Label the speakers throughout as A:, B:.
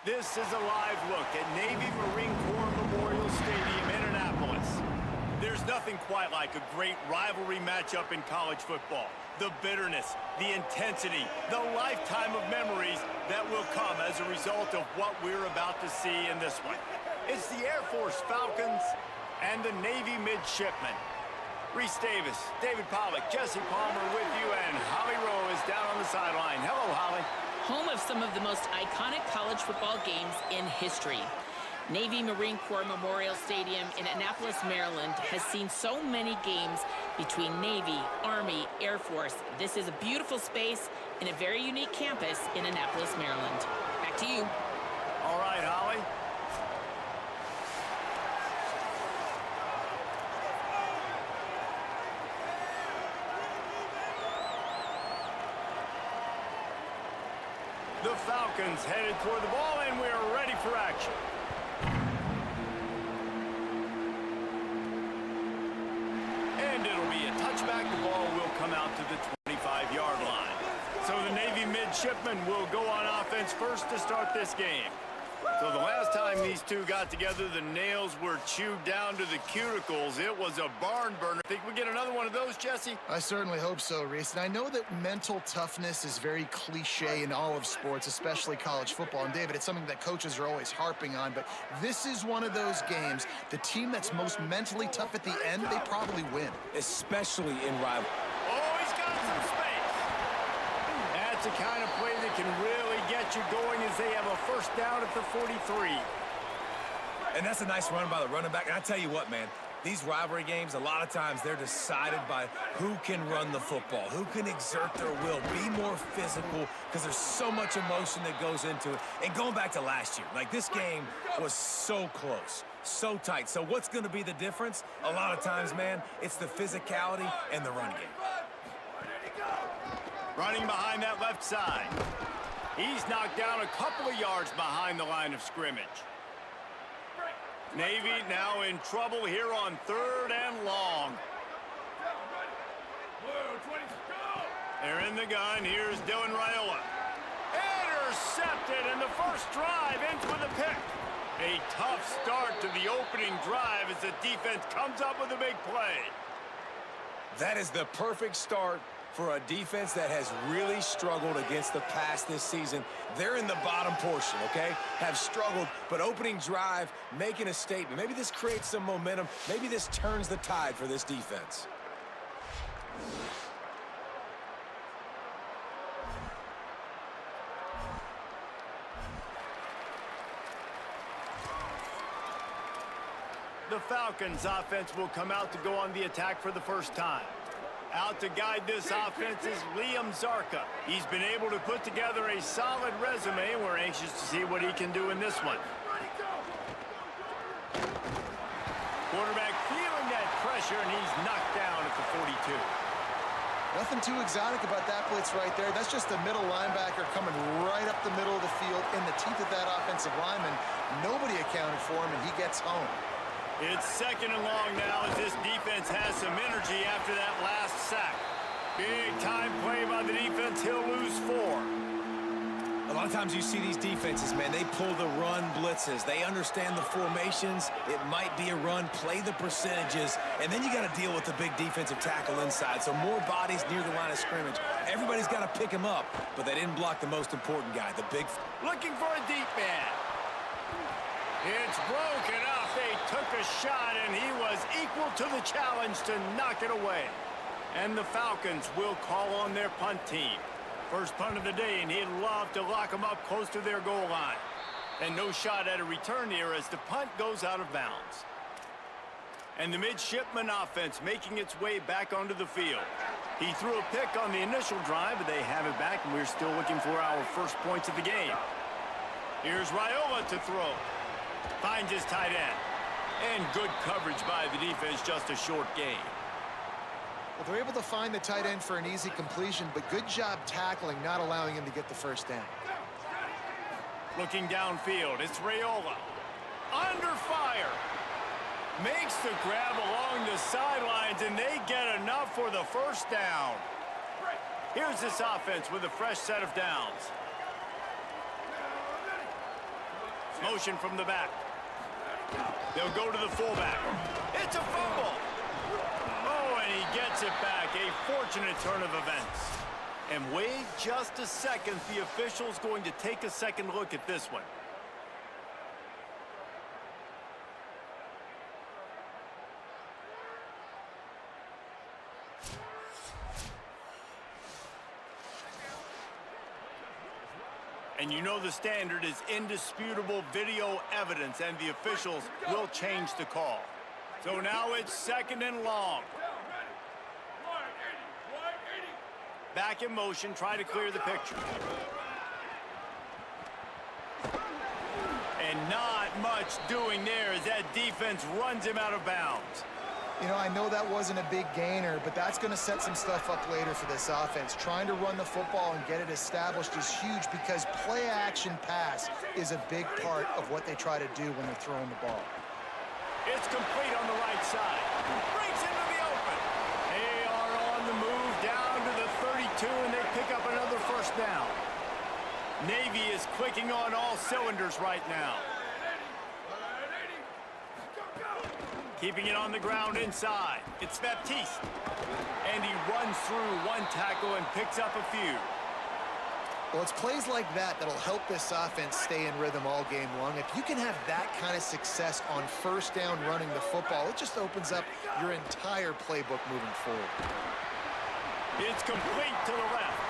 A: This is a live look at Navy Marine Corps Memorial Stadium in Annapolis. There's nothing quite like a great rivalry matchup in college football. The bitterness, the intensity, the lifetime of memories that will come as a result of what we're about to see in this one. It's the Air Force Falcons and the Navy Midshipmen. Reese Davis, David Pollack, Jesse Palmer with you, and Holly Rowe is down on the sideline. Hello, Holly.
B: Home of some of the most iconic college football games in history. Navy Marine Corps Memorial Stadium in Annapolis, Maryland has seen so many games between Navy, Army, Air Force. This is a beautiful space and a very unique campus in Annapolis, Maryland. Back to you.
A: All right, Holly. The Falcons headed toward the ball, and we're ready for action. And it'll be a touchback. The ball will come out to the 25-yard line. So the Navy Midshipmen will go on offense first to start this game. So the last time these two got together, the nails were chewed down to the cuticles. It was a barn burner. Think we get another one of those, Jesse?
C: I certainly hope so, Reese. And I know that mental toughness is very cliche in all of sports, especially college football. And, David, it's something that coaches are always harping on. But this is one of those games, the team that's most mentally tough at the end, they probably win.
D: Especially in rivalry.
A: Oh, he's got some space. That's the kind of play that can really get you going as they have a first down at the 43.
D: And that's a nice run by the running back. And I tell you what, man, these rivalry games, a lot of times they're decided by who can run the football, who can exert their will, be more physical, because there's so much emotion that goes into it. And going back to last year, like this game was so close, so tight. So what's going to be the difference? A lot of times, man, it's the physicality and the run game.
A: Running behind that left side. He's knocked down a couple of yards behind the line of scrimmage. Navy now in trouble here on 3rd and long. They're in the gun. Here's Dylan Raiola. Intercepted, and the first drive ends with a pick. A tough start to the opening drive as the defense comes up with a big play.
D: That is the perfect start for a defense that has really struggled against the pass this season. They're in the bottom portion, okay? Have struggled, but opening drive, making a statement. Maybe this creates some momentum. Maybe this turns the tide for this defense.
A: The Falcons offense will come out to go on the attack for the first time. Out to guide this offense is Liam Zarka. He's been able to put together a solid resume. We're anxious to see what he can do in this one. Quarterback feeling that pressure, and he's knocked down at the 42.
C: Nothing too exotic about that blitz right there. That's just a middle linebacker coming right up the middle of the field in the teeth of that offensive lineman. Nobody accounted for him, and he gets home.
A: It's 2nd and long now as this defense has some energy after that last sack. Big time play by the defense. He'll lose 4.
D: A lot of times you see these defenses, man, they pull the run blitzes. They understand the formations. It might be a run, play the percentages, and then you got to deal with the big defensive tackle inside. So more bodies near the line of scrimmage. Everybody's got to pick him up, but they didn't block the most important guy, the big.
A: Looking for a deep man. It's broken up. They took a shot, and he was equal to the challenge to knock it away. And the Falcons will call on their punt team. First punt of the day, and he'd love to lock them up close to their goal line. And no shot at a return here as the punt goes out of bounds. And the Midshipman offense making its way back onto the field. He threw a pick on the initial drive, but they have it back, and we're still looking for our first points of the game. Here's Raiola to throw. Finds his tight end. And good coverage by the defense, just a short gain.
C: Well, they're able to find the tight end for an easy completion, but good job tackling, not allowing him to get the first down.
A: Looking downfield, it's Raiola. Under fire. Makes the grab along the sidelines, and they get enough for the first down. Here's this offense with a fresh set of downs. Motion from the back. They'll go to the fullback. It's a fumble. Oh, and he gets it back. A fortunate turn of events. And wait just a second. The official's going to take a second look at this one. And you know the standard is indisputable video evidence, and the officials will change the call. So now it's 2nd and long. Back in motion, try to clear the picture. And not much doing there as that defense runs him out of bounds.
C: You know, I know that wasn't a big gainer, but that's going to set some stuff up later for this offense. Trying to run the football and get it established is huge because play-action pass is a big part of what they try to do when they're throwing the ball.
A: It's complete on the right side. Breaks into the open. They are on the move down to the 32, and they pick up another first down. Navy is clicking on all cylinders right now. Keeping it on the ground inside. It's Baptiste. And he runs through one tackle and picks up a few.
C: Well, it's plays like that that'll help this offense stay in rhythm all game long. If you can have that kind of success on first down running the football, it just opens up your entire playbook moving forward.
A: It's complete to the left.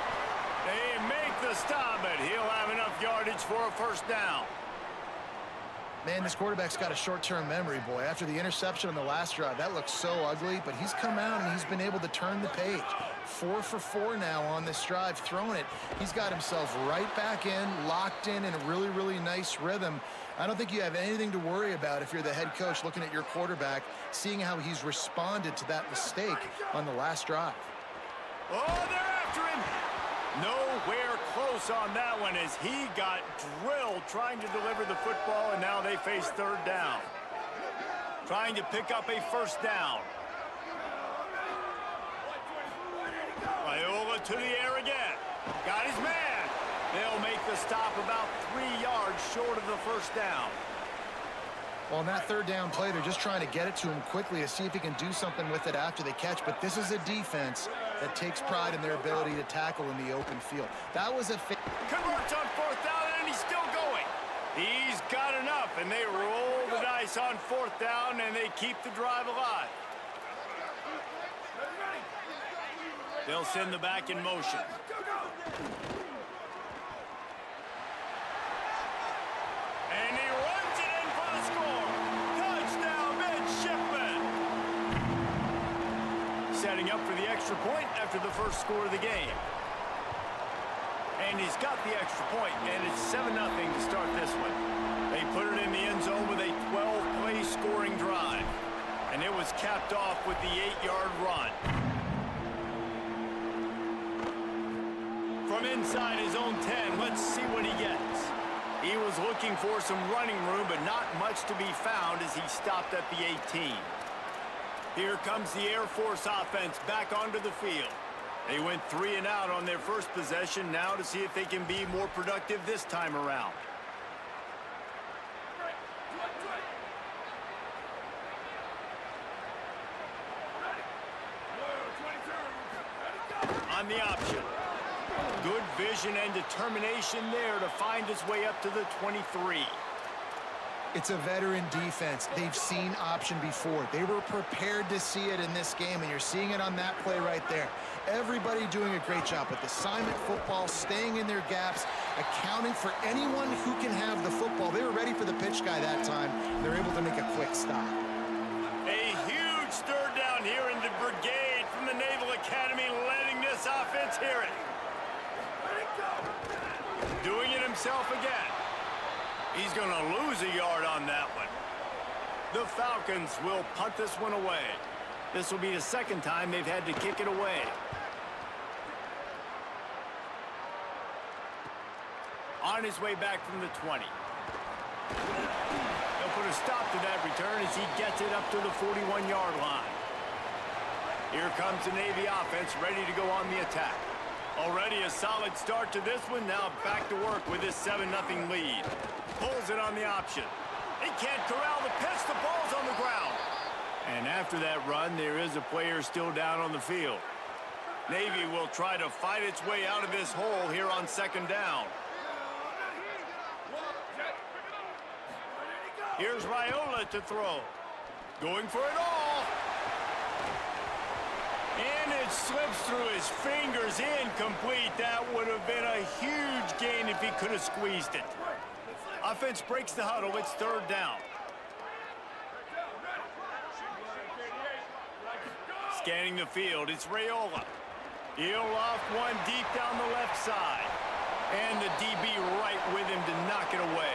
A: They make the stop, but he'll have enough yardage for a first down.
C: Man, this quarterback's got a short-term memory, boy. After the interception on the last drive, that looked so ugly, but he's come out and he's been able to turn the page. 4 for 4 now on this drive, throwing it. He's got himself right back in, locked in a really, really nice rhythm. I don't think you have anything to worry about if you're the head coach looking at your quarterback, seeing how he's responded to that mistake on the last drive.
A: Oh, they're after him. Nowhere close on that one as he got drilled trying to deliver the football, and now they face 3rd down. Trying to pick up a first down. Viola to the air again. Got his man. They'll make the stop about 3 yards short of the first down.
C: Well, on that 3rd down play, they're just trying to get it to him quickly to see if he can do something with it after they catch. But this is a defense that takes pride in their ability to tackle in the open field. That was a
A: converts on 4th down, and he's still going. He's got enough, and they roll the dice on 4th down, and they keep the drive alive. They'll send the back in motion. And he runs it in for the score. Touchdown, Midshipmen. Setting up for the extra point after the first score of the game. And he's got the extra point, and it's 7-0 to start this one. They put it in the end zone with a 12-play scoring drive. And it was capped off with the 8-yard run. From inside his own 10, let's see what he gets. He was looking for some running room, but not much to be found as he stopped at the 18. Here comes the Air Force offense back onto the field. They went 3 and out on their first possession, now to see if they can be more productive this time around. On the option. Good vision and determination there to find his way up to the 23.
C: It's a veteran defense. They've seen option before. They were prepared to see it in this game, and you're seeing it on that play right there. Everybody doing a great job with assignment football, staying in their gaps, accounting for anyone who can have the football. They were ready for the pitch guy that time. They're able to make a quick stop.
A: A huge stir down here in the brigade from the Naval Academy, letting this offense hear it. Doing it himself again. He's going to lose a yard on that one. The Falcons will punt this one away. This will be the second time they've had to kick it away. On his way back from the 20. They'll put a stop to that return as he gets it up to the 41-yard line. Here comes the Navy offense ready to go on the attack. Already a solid start to this one. Now back to work with this 7-0 lead. Pulls it on the option. He can't corral the pitch. The ball's on the ground. And after that run, there is a player still down on the field. Navy will try to fight its way out of this hole here on 2nd down. Here's Raiola to throw. Going for it all. And it slips through his fingers, incomplete. That would have been a huge gain if he could have squeezed it. Offense breaks the huddle. It's 3rd down. Scanning the field, it's Raiola. He'll off one deep down the left side. And the DB right with him to knock it away.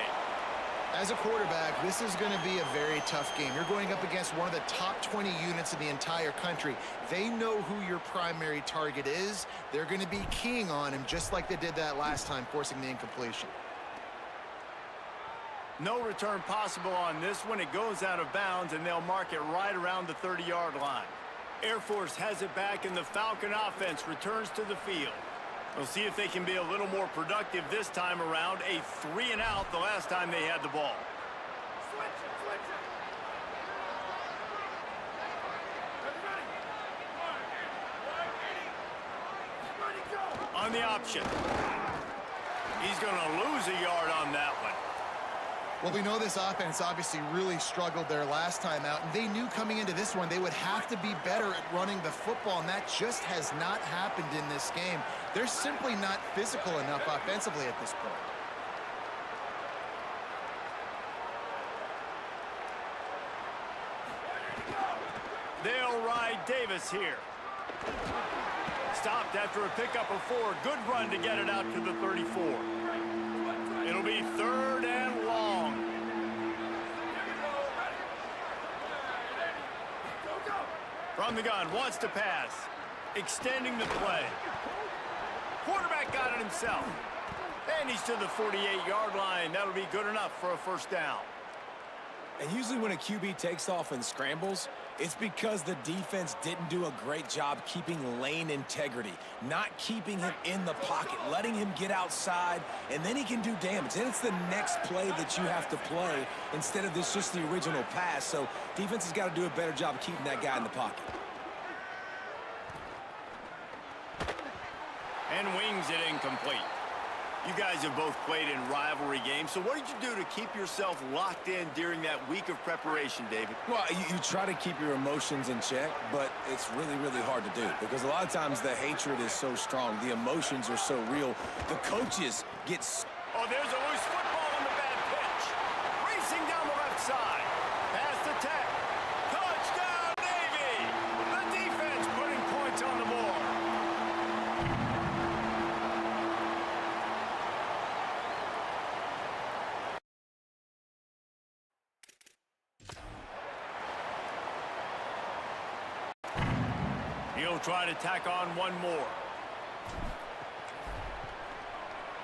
C: As a quarterback, this is going to be a very tough game. You're going up against one of the top 20 units in the entire country. They know who your primary target is. They're going to be keying on him just like they did that last time, forcing the incompletion.
A: No return possible on this one. It goes out of bounds, and they'll mark it right around the 30-yard line. Air Force has it back, and the Falcon offense returns to the field. We'll see if they can be a little more productive this time around. A 3-and-out the last time they had the ball. On the option. He's going to lose a yard on that one.
C: Well, we know this offense obviously really struggled their last time out, and they knew coming into this one they would have to be better at running the football, and that just has not happened in this game. They're simply not physical enough offensively at this point.
A: They'll ride Davis here. Stopped after a pickup of 4. Good run to get it out to the 34. It'll be 3rd and long. From the gun, wants to pass. Extending the play. Quarterback got it himself. And he's to the 48-yard line. That'll be good enough for a 1st down.
D: And usually when a QB takes off and scrambles, it's because the defense didn't do a great job keeping lane integrity, not keeping him in the pocket, letting him get outside, and then he can do damage. Then it's the next play that you have to play instead of this just the original pass. So defense has got to do a better job of keeping that guy in the pocket.
A: And wings it incomplete. You guys have both played in rivalry games, so what did you do to keep yourself locked in during that week of preparation, David?
D: Well, you try to keep your emotions in check, but it's really, really hard to do because a lot of times the hatred is so strong. The emotions are so real. The coaches get...
A: Oh, there's a loose football on the bad pitch. Racing down the left side. Past the tech. Touchdown, Navy! The defense putting points on the board. He'll try to tack on one more.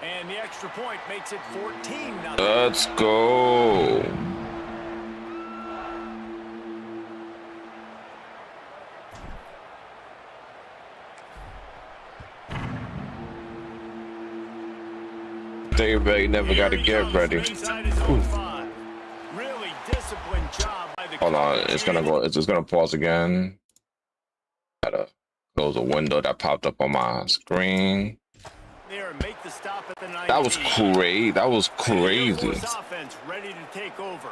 A: And the extra point makes it 14-0.
E: Let's go. David never got to get ready.
A: Really disciplined job by the
E: Hold on, it's just gonna pause again. Gotta close a window that popped up on my screen.
A: There and make the stop at the 19.
E: That was crazy. That was crazy.
A: Offense ready to take over.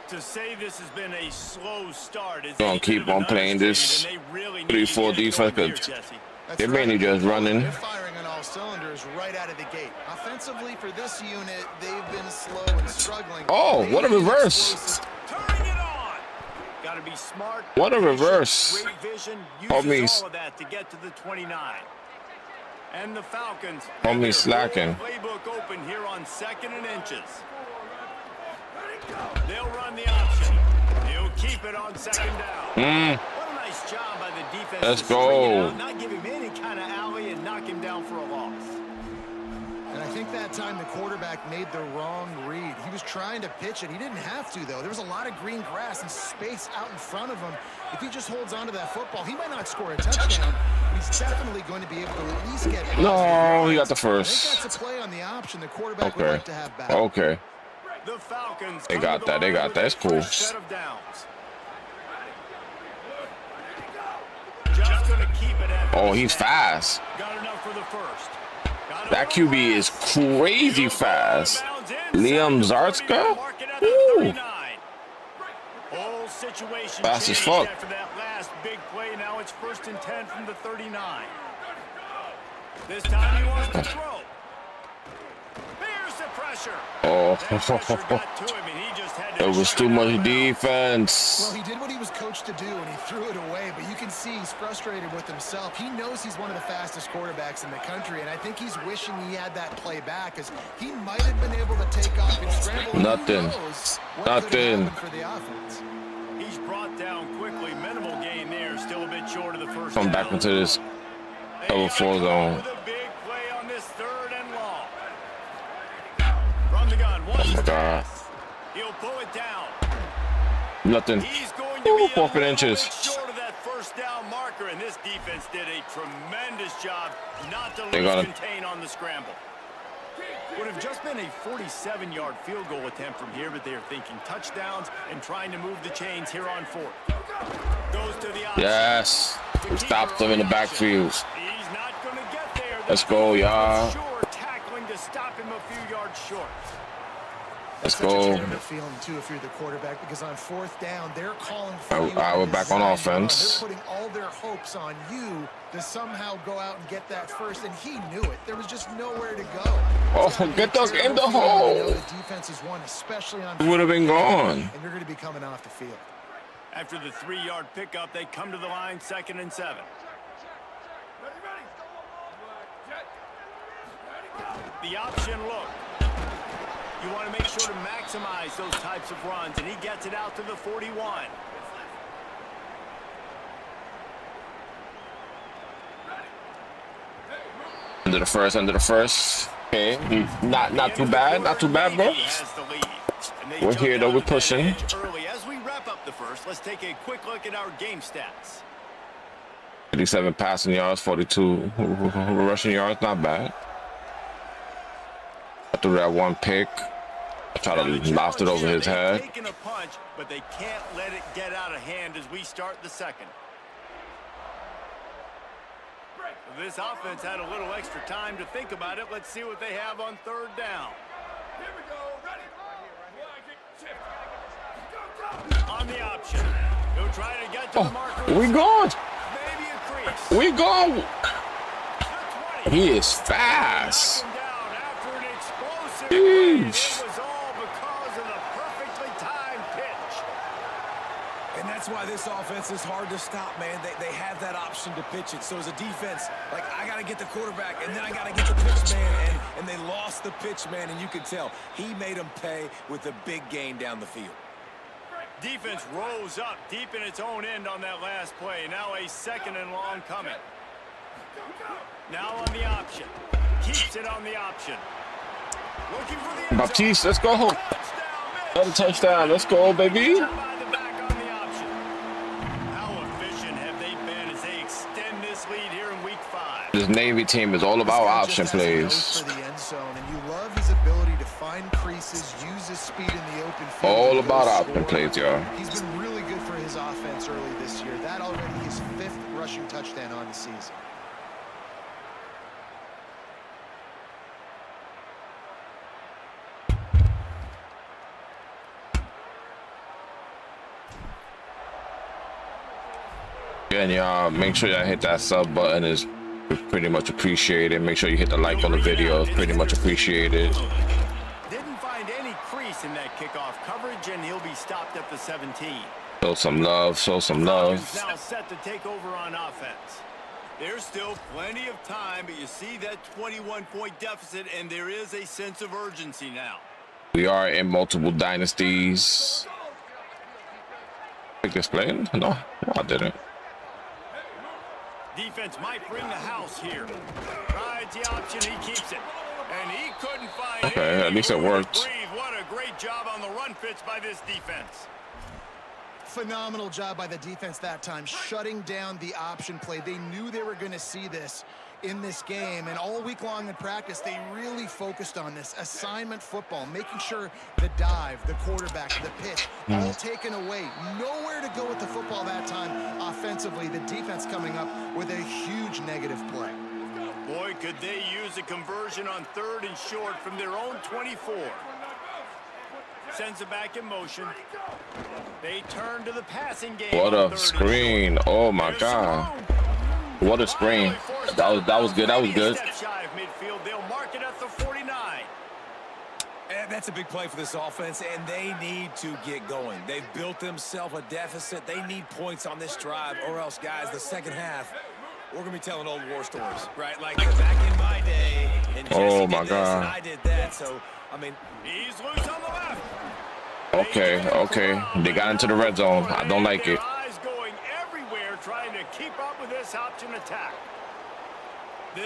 A: To say this has been a slow start is
E: Gonna keep on playing this 3-4 defense. They're mainly just running.
C: They're firing on all cylinders right out of the gate. Offensively for this unit, they've been slow and struggling.
E: Oh, what a reverse!
A: Turning it on. Got to be smart.
E: What a reverse!
A: Great vision.
E: Homies.
A: Uses all of that to get to the 29. And the Falcons.
E: Homie slacking.
A: Playbook open here on 2nd and inches. They'll run the option. He'll keep it on 2nd down. What a nice job by the defense.
E: Let's go.
A: Not give him any kind of alley and knock him down for a loss.
C: And I think that time the quarterback made the wrong read. He was trying to pitch it. He didn't have to, though. There was a lot of green grass and space out in front of him. If he just holds on to that football, he might not score a touchdown, but He's definitely going to be able to at least get
E: No,
C: positive
E: he got the
C: yards.
E: first.
C: I think that's a play on the option the quarterback would
E: Okay.
C: like to have back.
E: Okay.
A: The Falcons
E: They
A: come
E: got
A: to the
E: that. They
A: line
E: got
A: with
E: that.
A: a
E: It's cool.
A: fresh set of downs. Just gonna keep it at
E: Oh,
A: this
E: he's
A: half.
E: fast.
A: Got enough for the first. Got a
E: That
A: little
E: QB is
A: pass.
E: crazy
A: He'll go
E: fast.
A: out of bounds
E: Liam
A: inside the 30 to
E: Zartzka?
A: mark it at the
E: Ooh.
A: 39. Whole situation
E: Fast as
A: changed
E: fuck.
A: after that last big play. Now it's 1st and 10 from the 39. This time he wants to throw. Here's the pressure.
E: Oh,
A: That pressure got to him, and he just had to
E: it was
A: shut
E: too
A: it out
E: much
A: of bounds.
E: defense.
C: Well, he did what he was coached to do, and he threw it away, but you can see he's frustrated with himself. He knows he's one of the fastest quarterbacks in the country, and I think he's wishing he had that play back, because he might have been able to take off and scramble. And
E: Nothing.
C: who knows what
E: Nothing.
C: could have happened for the offense.
A: He's brought down quickly. Minimal gain there. Still a bit short of the first
E: Come
A: down.
E: back into this
A: They
E: cover
A: got
E: 4
A: caught
E: zone.
A: with a big play on this 3rd and long. From the gun.
E: Oh my God.
A: Pass. He'll pull it down.
E: Nothing.
A: He's going to
E: Ooh,
A: be a
E: 4
A: little
E: inches.
A: bit short of that first down marker, and this defense did a tremendous job not to
E: They
A: lose
E: got it.
A: contain on the scramble. Would have just been a 47-yard field goal attempt from here, but they are thinking touchdowns and trying to move the chains here on 4th. Goes to the option.
E: Yes. We stopped them in the backfield.
A: He's not going to get there.
E: Let's go, y'all.
A: Sure, tackling to stop him a few yards short.
E: Let's
C: Such a
E: go.
C: terrible feeling, too, if you're the quarterback, because on 4th down, they're calling for
E: All
C: you.
E: right,
C: on
E: we're
C: this
E: back on
C: design
E: offense.
C: run. They're putting all their hopes on you to somehow go out and get that first, and he knew it. There was just nowhere to go.
E: Oh,
C: It's gotta be
E: get
C: a
E: us in
C: terrible
E: the
C: feeling when you know
E: hole.
C: the defense is one, especially on
E: We would have been gone.
C: and you're going to be coming off the field.
A: After the 3-yard pickup, they come to the line 2nd and 7. The option look. You want to make sure to maximize those types of runs, and he gets it out to the 41.
E: Under the first. Okay. Not too bad. Not too bad, bro.
A: Navy has the lead, and they
E: We're
A: jump
E: here, though.
A: out
E: We're
A: to that
E: pushing.
A: edge early. As we wrap up the first, let's take a quick look at our game stats.
E: 37 passing yards, 42 rushing yards. Not bad. I threw that one pick. I tried to loft it over his head.
A: Taking a punch, but they can't let it get out of hand as we start the second. This offense had a little extra time to think about it. Let's see what they have on 3rd down.
F: Here we go. Ready?
A: On the option. He'll try to get to the marker.
E: Oh, we gone.
A: Maybe a crease.
E: We gone.
A: The 20.
E: He is fast.
A: Knocked him down after an explosive
E: Jeez.
A: play. It was all because of the perfectly timed pitch.
D: And that's why this offense is hard to stop, man. They have that option to pitch it. So as a defense, like, I got to get the quarterback, and then I got to get the pitch man. And they lost the pitch man, and you could tell. He made them pay with a big gain down the field.
A: Defense rose up deep in its own end on that last play. Now a 2nd and long coming. Now on the option. Keeps it on the option. Looking for the end zone.
E: Baptiste, let's go.
A: Touchdown,
E: Another touchdown. Let's go, baby.
A: by the back on the option. How efficient have they been as they extend this lead here in week 5?
E: This Navy team is all about option
C: Just has a nose
E: plays.
C: for the end zone, and you love his ability to find creases, use his speed in the open field.
E: All
C: and
E: about
C: go
E: option
C: score.
E: plays, y'all.
C: He's been really good for his offense early this year. That already his 5th rushing touchdown on the season.
E: And y'all, make sure y'all hit that sub button. Is pretty much appreciated. Make sure you hit the like on the video. It's pretty much appreciated.
A: Didn't find any crease in that kickoff coverage, and he'll be stopped at the 17.
E: Show some love. Show some
A: Falcons
E: love.
A: now set to take over on offense. There's still plenty of time, but you see that 21-point deficit, and there is a sense of urgency now.
E: We are in multiple dynasties. Pick this play? No, I didn't.
A: Defense might bring the house here. Rides the option, he keeps it. And he couldn't find
E: Okay,
A: any
E: at least it
A: room to
E: worked.
A: breathe. What a great job on the run fits by this defense.
C: Phenomenal job by the defense that time, shutting down the option play. They knew they were going to see this in this game, and all week long in practice, they really focused on this assignment football, making sure the dive, the quarterback, the pitch, all taken away. Nowhere to go with the football that time offensively. The defense coming up with a huge negative play.
A: Boy, could they use a conversion on 3rd and short from their own 24. Sends it back in motion. They turn to the passing game.
E: What a screen. Oh my God. What a screen. That was good. That was good.
A: Step shy of midfield. They'll mark it at the 49.
D: And that's a big play for this offense, and they need to get going. They've built themselves a deficit. They need points on this drive, or else, guys, the second half, we're going to be telling old war stories, right? Like back in my day, and Jesse did this, and I did that. So, I mean,
A: he's loose on the left.
E: Okay. They got into the red zone. I don't like it.
A: Eyes going everywhere trying to keep up with this option attack.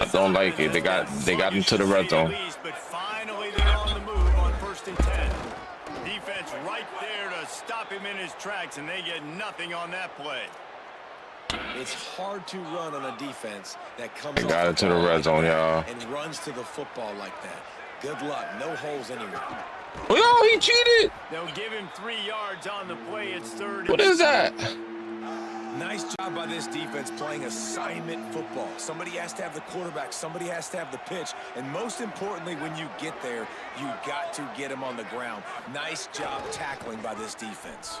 E: I don't like it. They got into the red zone.
A: But finally they're on the move on 1st and 10. Defense right there to stop him in his tracks, and they get nothing on that play.
D: it's hard to run on a defense that comes
E: They got into the red zone, y'all.
D: And runs to the football like that. Good luck. No holes anywhere.
E: Oh, he cheated.
A: They'll give him 3 yards on the play. It's 3rd.
E: What is that?
D: Nice job by this defense playing assignment football. Somebody has to have the quarterback. Somebody has to have the pitch. And most importantly, when you get there, you got to get him on the ground. Nice job tackling by this defense.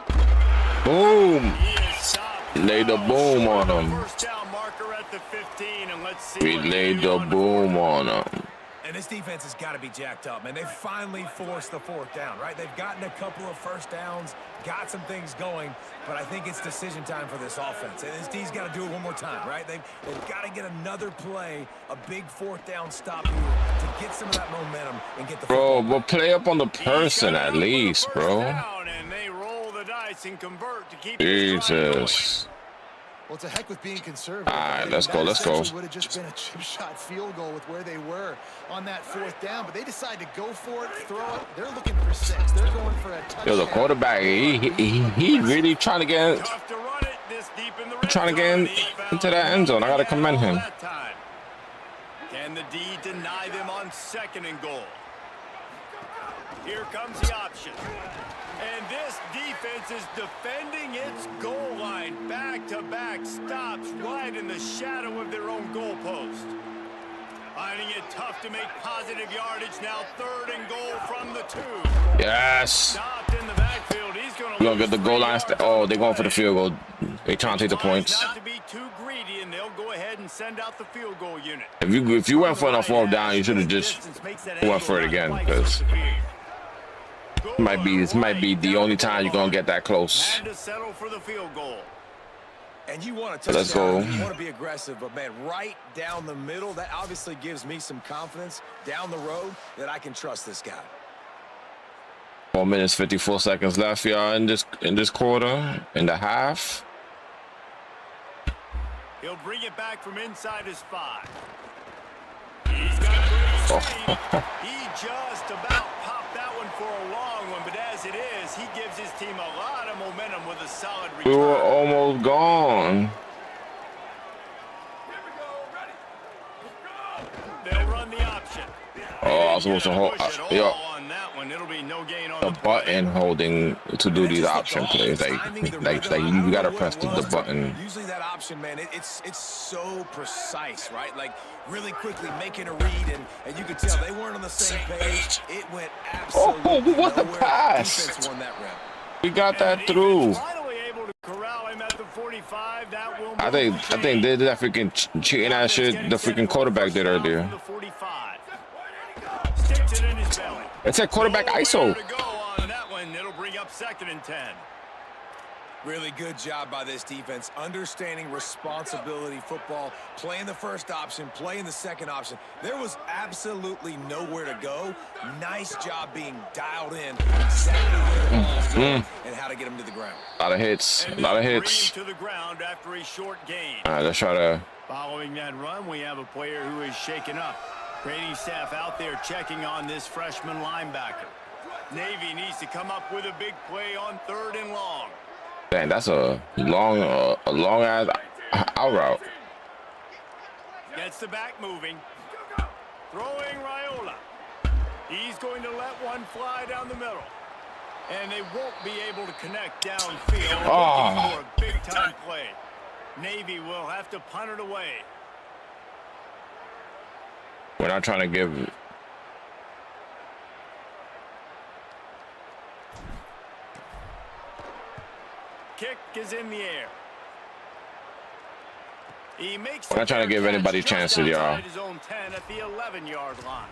E: Boom. Lay the boom on him.
A: First down marker at the 15, and let's see.
E: We laid the boom on him.
D: And this defense has got to be jacked up, man. They finally forced the 4th down, right? They've gotten a couple of first downs, got some things going, but I think it's decision time for this offense. And this D's got to do it one more time, right? They've got to get another play, a big 4th down stop here to get some of that momentum and get the
E: Bro, but play up on the person at least, bro.
A: And they roll the dice and convert to keep
E: Jesus.
C: Well, to heck with being conservative.
E: All right, let's go.
C: Would have just been a chip shot field goal with where they were on that 4th down, but they decided to go for it, throw it. They're looking for 6. They're going for a touchdown.
E: Yo, the quarterback, he really trying to get into that end zone. I gotta commend him.
A: Can the D deny them on 2nd and goal? Here comes the option. And this defense is defending its goal line. Back-to-back stops right in the shadow of their own goalpost. Finding it tough to make positive yardage. Now 3rd and goal from the 2.
E: Yes.
A: Stopped in the backfield. He's going
E: We're gonna get the goal line. Oh, they're going for the field goal. They trying to take the points.
A: Not to be too greedy, and they'll go ahead and send out the field goal unit.
E: If you went for a 4th down, you should have just went for it again, because this might be the only time you're gonna get that close.
A: And to settle for the field goal.
D: And you want to
E: Let's go.
D: You want to be aggressive, but man, right down the middle, that obviously gives me some confidence down the road that I can trust this guy.
E: 4 minutes 54 seconds left, y'all, in this quarter, in the half.
A: He'll bring it back from inside his 5. He's got great speed. He just about popped that one for a long one, but as it is, he gives his team a lot of momentum with a solid return.
E: We were almost gone.
A: They'll run the option.
E: Oh, I was supposed to hold. Yo,
A: It'll be no gain on
E: the button holding to do these option plays. Like you gotta press the button.
D: Usually that option, man, it's so precise, right? Like really quickly making a read, and you could tell they weren't on the same page. It went absolutely
E: what a
D: nowhere.
E: pass!
D: Defense won that rep.
E: We got that through.
A: Finally able to corral him at the 45. That will
E: I think they did that freaking cheating ass shit the freaking quarterback did earlier.
A: Sticks it in his belly.
E: It said quarterback ISO.
A: To go on that one. It'll bring up 2nd and 10.
D: Really good job by this defense, understanding responsibility football, playing the first option, playing the second option. There was absolutely nowhere to go. Nice job being dialed in exactly where the ball's going and how to get him to the ground.
E: A lot of hits. A lot of hits.
A: To the ground after a short gain.
E: All right, let's try to.
A: Following that run, we have a player who is shaken up. Grading staff out there checking on this freshman linebacker. Navy needs to come up with a big play on 3rd and long.
E: Dang, that's a long ass out route.
A: Gets the back moving. Throwing Raiola. He's going to let one fly down the middle. And they won't be able to connect downfield.
E: Oh.
A: For a big-time play. Navy will have to punt it away.
E: We're not trying to give...
A: Kick is in the air. He makes
E: We're not trying to give anybody chances, y'all.
A: his own 10 at the 11-yard line.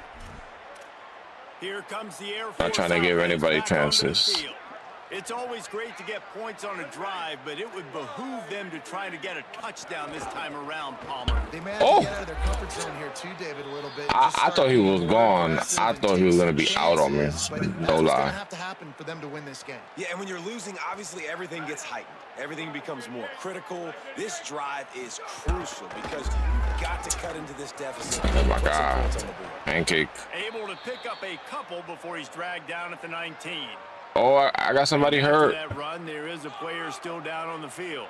A: Here comes the Air Force.
E: Not trying to give anybody
A: back onto the
E: chances.
A: field. It's always great to get points on a drive, but it would behoove them to try to get a touchdown this time around, Palmer.
C: They may have to get out of their comfort zone here too, David, a little bit.
E: I thought he was gone. I thought he was going to be out on me. No lie.
C: It's going to have to happen for them to win this game.
D: Yeah, and when you're losing, obviously everything gets heightened. Everything becomes more critical. This drive is crucial because you've got to cut into this deficit.
E: Oh, my God. Pancake.
A: Able to pick up a couple before he's dragged down at the 19.
E: Oh, I got somebody hurt.
A: After that run, there is a player still down on the field.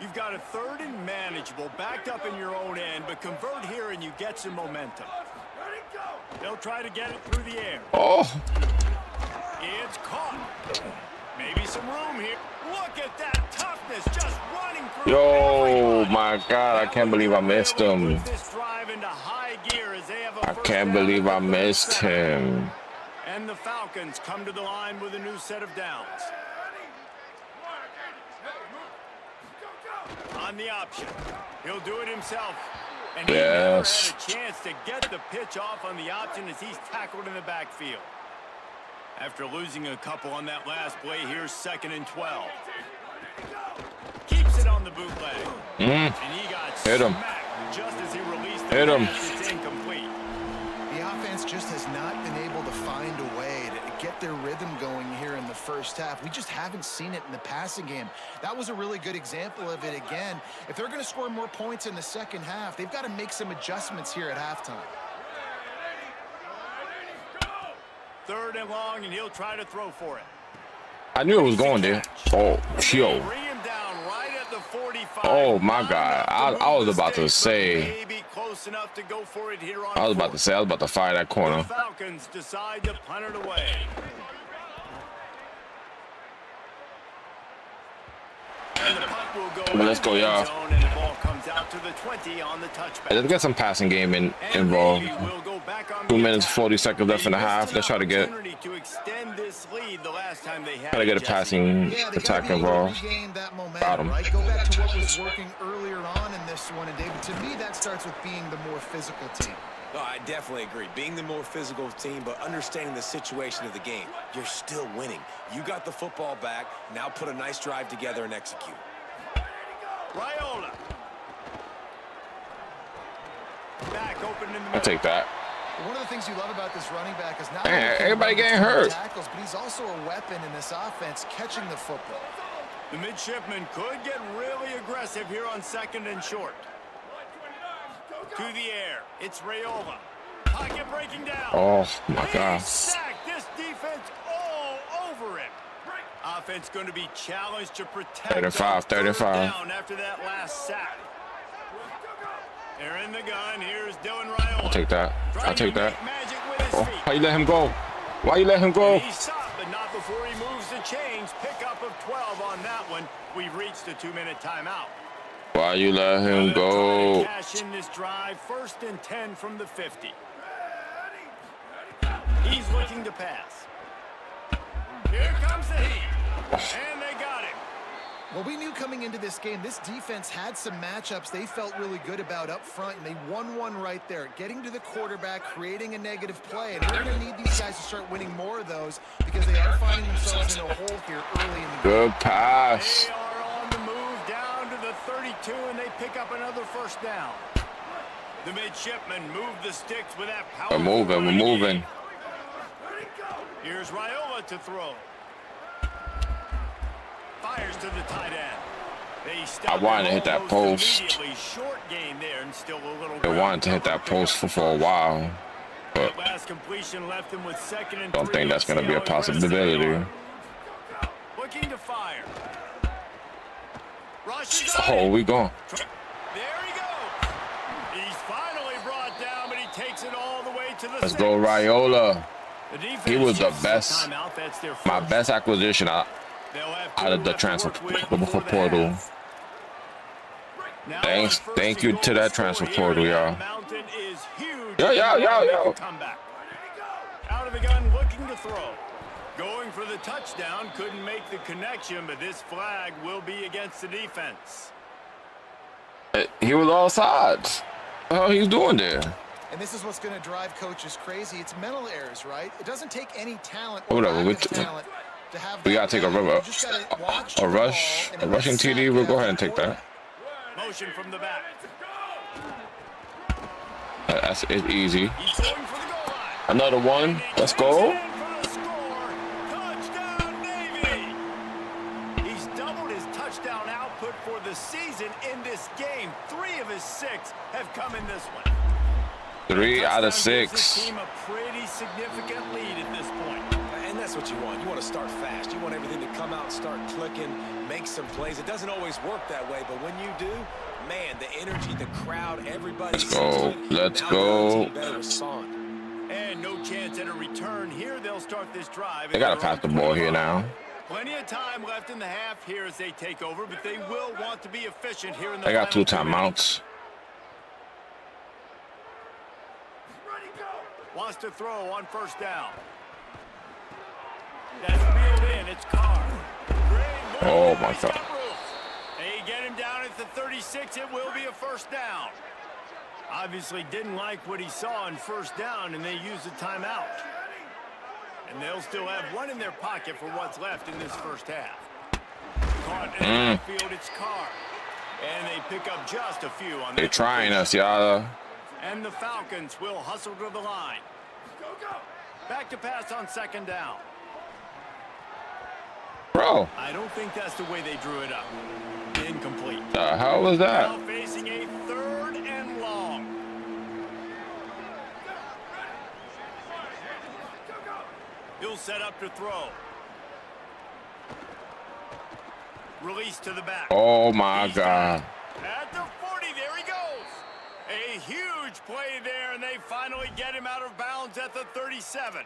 A: You've got a 3rd and manageable, backed up in your own end, but convert here and you get some momentum. They'll try to get it through the air.
E: Oh.
A: It's caught. Maybe some room here. Look at that toughness just running through.
E: Yo, my God, I can't believe I missed him.
A: This drive into high gear as they have a
E: I
A: first
E: can't
A: down
E: believe I
A: and
E: missed him.
A: And the Falcons come to the line with a new set of downs. On the option. He'll do it himself. And he never had a chance to get the pitch off on the option as he's tackled in the backfield. After losing a couple on that last play, here's 2nd and 12. Keeps it on the bootleg. And he got
E: hit him.
A: Just as he released the
E: Hit him.
A: pass. It's incomplete.
C: The offense just has not been able to find a way to get their rhythm going here in the first half. We just haven't seen it in the passing game. That was a really good example of it again. If they're going to score more points in the second half, they've got to make some adjustments here at halftime.
A: 3rd and long, and he'll try to throw for it.
E: I knew it was going there. Oh, yo.
A: Bring him down right at the 45.
E: Oh, my God. I was about to say.
A: Maybe close enough to go for it here on
E: I was about to fire that corner.
A: The Falcons decide to punt it away. And the punt will go.
E: Let's go, y'all.
A: And the ball comes out to the 20 on the touchback.
E: Let's get some passing game involved. 2 minutes, 40 seconds left in the half. Let's try to get a passing attack involved. Got him.
C: Right? Go back to what was working earlier on in this one. And David, to me, that starts with being the more physical team.
D: No, I definitely agree. Being the more physical team, but understanding the situation of the game. You're still winning. You got the football back. Now put a nice drive together and execute.
A: Raiola. Back open in the middle.
E: I'll take that.
C: One of the things you love about this running back is not
E: Man, everybody getting hurt.
C: Tackles, but he's also a weapon in this offense, catching the football.
A: The midshipmen could get really aggressive here on 2nd and short. To the air. It's Raiola. Pocket breaking down.
E: Oh, my God.
A: Sacked. This defense all over him. Offense going to be challenged to protect
E: 35.
A: down after that last sack. They're in the gun. Here's Dylan Raiola.
E: I'll take that. I'll take that.
A: Magic with his
E: Oh,
A: feet.
E: why you let him go? Why you let him go?
A: He stopped, but not before he moves the chains. Pickup of 12 on that one. We've reached a 2-minute timeout.
E: Why you let him go?
A: Cash in this drive. 1st and 10 from the 50. He's looking to pass. Here comes the heat. And they got him.
C: Well, we knew coming into this game, this defense had some matchups they felt really good about up front, and they won one right there. Getting to the quarterback, creating a negative play, and they're going to need these guys to start winning more of those because they are finding themselves in a hole here early in the game.
E: Good pass.
A: They are on the move down to the 32, and they pick up another 1st down. The midshipmen move the sticks with that power.
E: We're moving.
A: Here's Raiola to throw. Fires to the tight end.
E: I wanted to hit that post.
A: Short game there and still a little.
E: I wanted to hit that post for a while, but
A: last completion left him with 2nd and 3.
E: don't think that's going to be a possibility.
A: Looking to fire. Rushes
E: Oh, we gone.
A: There he goes. He's finally brought down, but he takes it all the way to the
E: Let's
A: 6.
E: go, Raiola. He was the
A: uses a
E: best,
A: timeout. That's their
E: my
A: first.
E: best acquisition out
A: They'll have
E: of the
A: left to
E: transfer
A: work with before the
E: portal.
A: half. Now
E: Thanks,
A: on first
E: thank
A: and
E: you
A: goal
E: to that
A: score
E: transfer
A: here,
E: portal,
A: that
E: y'all.
A: Mountain is huge.
E: Yo,
A: if
E: yo,
A: they
E: yo,
A: wanna
E: yo.
A: make a comeback. Out of the gun, looking to throw. Going for the touchdown, couldn't make the connection, but this flag will be against the defense.
E: He was all sides. What the hell he's doing there?
C: And this is what's going to drive coaches crazy. It's mental errors, right? It doesn't take any talent or
E: Whatever,
C: lack of talent to have
E: we
C: that
E: gotta take a
C: play.
E: rubber-
C: You just gotta watch the
E: rush,
C: ball and
E: a rushing
C: sack
E: TD.
C: it
E: We'll go
C: after
E: ahead and
C: the
E: take that.
C: quarterback.
A: Motion from the back.
E: That's it's easy.
A: He's going for the goal line.
E: Another one. Let's go.
A: Touchdown, Navy! He's doubled his touchdown output for the season in this game. 3 of his 6 have come in this one.
E: 3 out of
A: Touchdown gives his
E: 6.
A: team a pretty significant lead at this point.
D: And that's what you want. You want to start fast. You want everything to come out and start clicking, make some plays. It doesn't always work that way, but when you do, man, the energy, the crowd, everybody.
E: Let's go. Let's go.
D: Better respond.
A: And no chance at a return here. They'll start this drive.
E: They gotta pass the ball here now.
A: Plenty of time left in the half here as they take over, but they will want to be efficient here in the
E: They got 2
A: final 2 minutes.
E: timeouts.
A: Wants to throw on first down. That's wheeled in. It's Carr. Great move.
E: Oh, my
A: He's
E: God.
A: got room. They get him down at the 36. It will be a first down. Obviously didn't like what he saw in first down, and they used a timeout. And they'll still have one in their pocket for what's left in this first half. Caught in the field, it's Carr. And they pick up just a few on that.
E: They're trying us,
A: completion.
E: y'all.
A: And the Falcons will hustle to the line. Back to pass on second down.
E: Bro,
A: I don't think that's the way they drew it up. Incomplete.
E: the hell was that?
A: Now facing a 3rd and long. He'll set up to throw. Release to the back.
E: Oh my
A: He's
E: God.
A: at the 40, there he goes. A huge play there, and they finally get him out of bounds at the 37.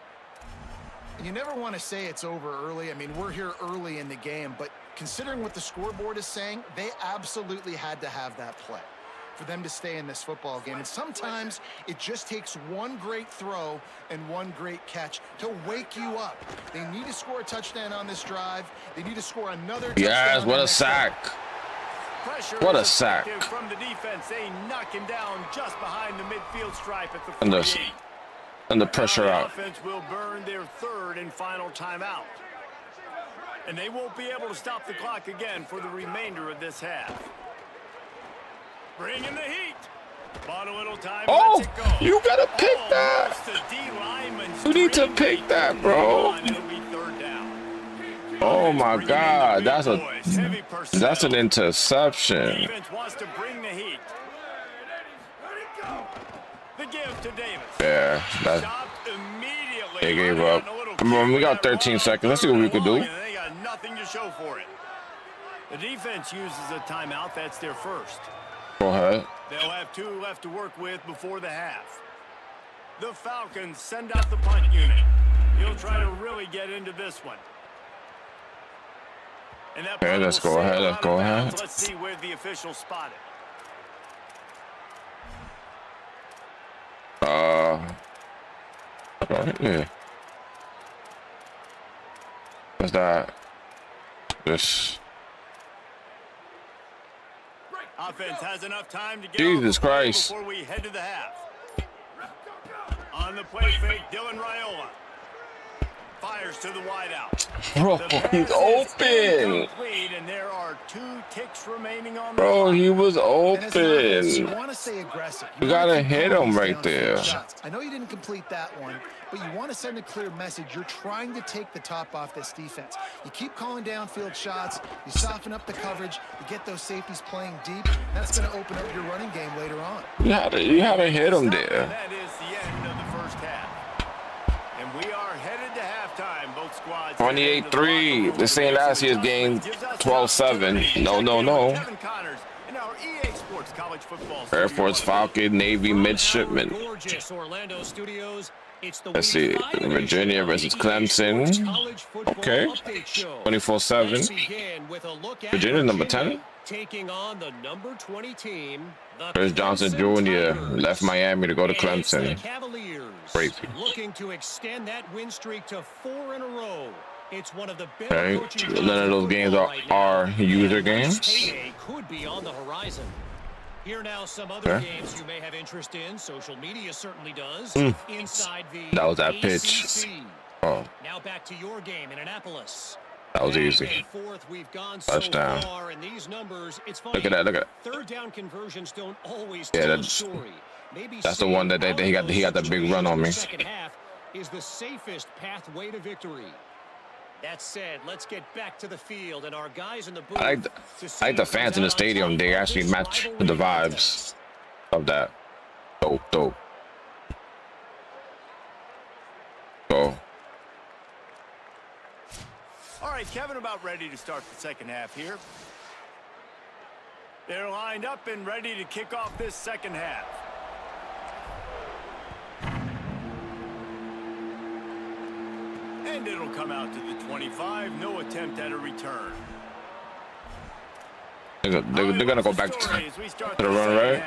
C: And you never want to say it's over early. I mean, we're here early in the game, but considering what the scoreboard is saying, they absolutely had to have that play for them to stay in this football game. And sometimes it just takes one great throw and one great catch to wake you up. They need to score a touchdown on this drive. They need to score another touchdown.
E: Yes, what
C: on
E: a
C: this
E: sack.
A: Pressure
E: What a
A: is
E: sack.
A: effective from the defense. They knock him down just behind the midfield stripe at the
E: And
A: 48.
E: the pressure
A: Now the
E: out.
A: offense will burn their 3rd and final timeout. And they won't be able to stop the clock again for the remainder of this half. Bring in the heat. Bought a little time.
E: Oh,
A: lets it go.
E: you gotta pick that.
A: Almost a D lineman's
E: You need to
A: dream.
E: pick that, bro.
A: On, it'll be 3rd down.
E: Oh my
A: Bringing in
E: God,
A: the
E: that's
A: big
E: a
A: boys, heavy personnel.
E: that's an interception.
A: Defense wants to bring the heat. The give to Davis.
E: Yeah, that
A: Stopped immediately.
E: they gave
A: Running
E: up.
A: on a little
E: Come on, we
A: kick
E: got
A: that
E: 13
A: long
E: seconds. Let's see what we
A: 3rd
E: could do.
A: and long, and they got nothing to show for it. The defense uses a timeout. That's their first.
E: Go ahead.
A: They'll have 2 left to work with before the half. The Falcons send out the punt unit. He'll try to really get into this one. And that
E: Okay,
A: punt
E: let's
A: will
E: go
A: sail
E: ahead,
A: out
E: let's
A: of
E: go
A: bounds.
E: ahead.
A: Let's see where the officials spot it.
E: Yeah. What's that? This.
A: Offense has enough time to get
E: Jesus
A: off the play
E: Christ.
A: before we head to the half. On the play fake, Dylan Raiola fires to the wideout.
E: Bro,
A: The pass
E: he's
A: is
E: open.
A: incomplete, and there are 2 ticks remaining on the
E: Bro,
A: clock.
E: he was
C: And as an offense, you
E: open.
C: want to stay aggressive.
E: You
C: wanna
E: gotta
C: keep
E: hit
C: calling
E: him
C: these
E: right
C: downfield
E: there.
C: shots. I know you didn't complete that one, but you want to send a clear message. You're trying to take the top off this defense. You keep calling downfield shots. You soften up the coverage. You get those safeties playing deep. That's going to open up your running game later on.
E: You had to hit him
A: And
E: there.
A: that is the end of the first half. And we are headed to halftime. Both squads
E: 28-3. This ain't last year's game. 12-7. No, no, no.
A: Kevin Connors in our EA Sports College Football
E: Air Force Falcon, Navy Midshipmen.
G: Gorgeous Orlando studios. It's the
E: Let's see. Virginia versus Clemson. Okay. 24-7. Virginia number 10.
G: Taking on the number 20 team.
E: Chris Johnson Jr. left Miami to go to Clemson. Crazy.
G: Looking to extend that win streak to 4 in a row. It's one of the best.
E: Okay. None of those games are user games.
G: Could be on the horizon. Here now some other games you may have interest in. Social media certainly does. Inside the
E: That was that pitch.
G: ACC.
E: Oh,
G: Now back to your game in Annapolis.
E: that was easy. Touchdown. Look at that. Look at that.
G: Third down conversions don't always
E: Yeah,
G: tell a
E: that's-
G: story. Maybe
E: That's the one that he got the big run on me.
G: Second half is the safest pathway to victory. That said, let's get back to the field and our guys in the booth.
E: I like the fans in the stadium. They actually match the vibes of that. Dope, dope. Go.
A: All right, Kevin, about ready to start the second half here. They're lined up and ready to kick off this second half. And it'll come out to the 25. No attempt at a return.
E: They're gonna go back to the run, right?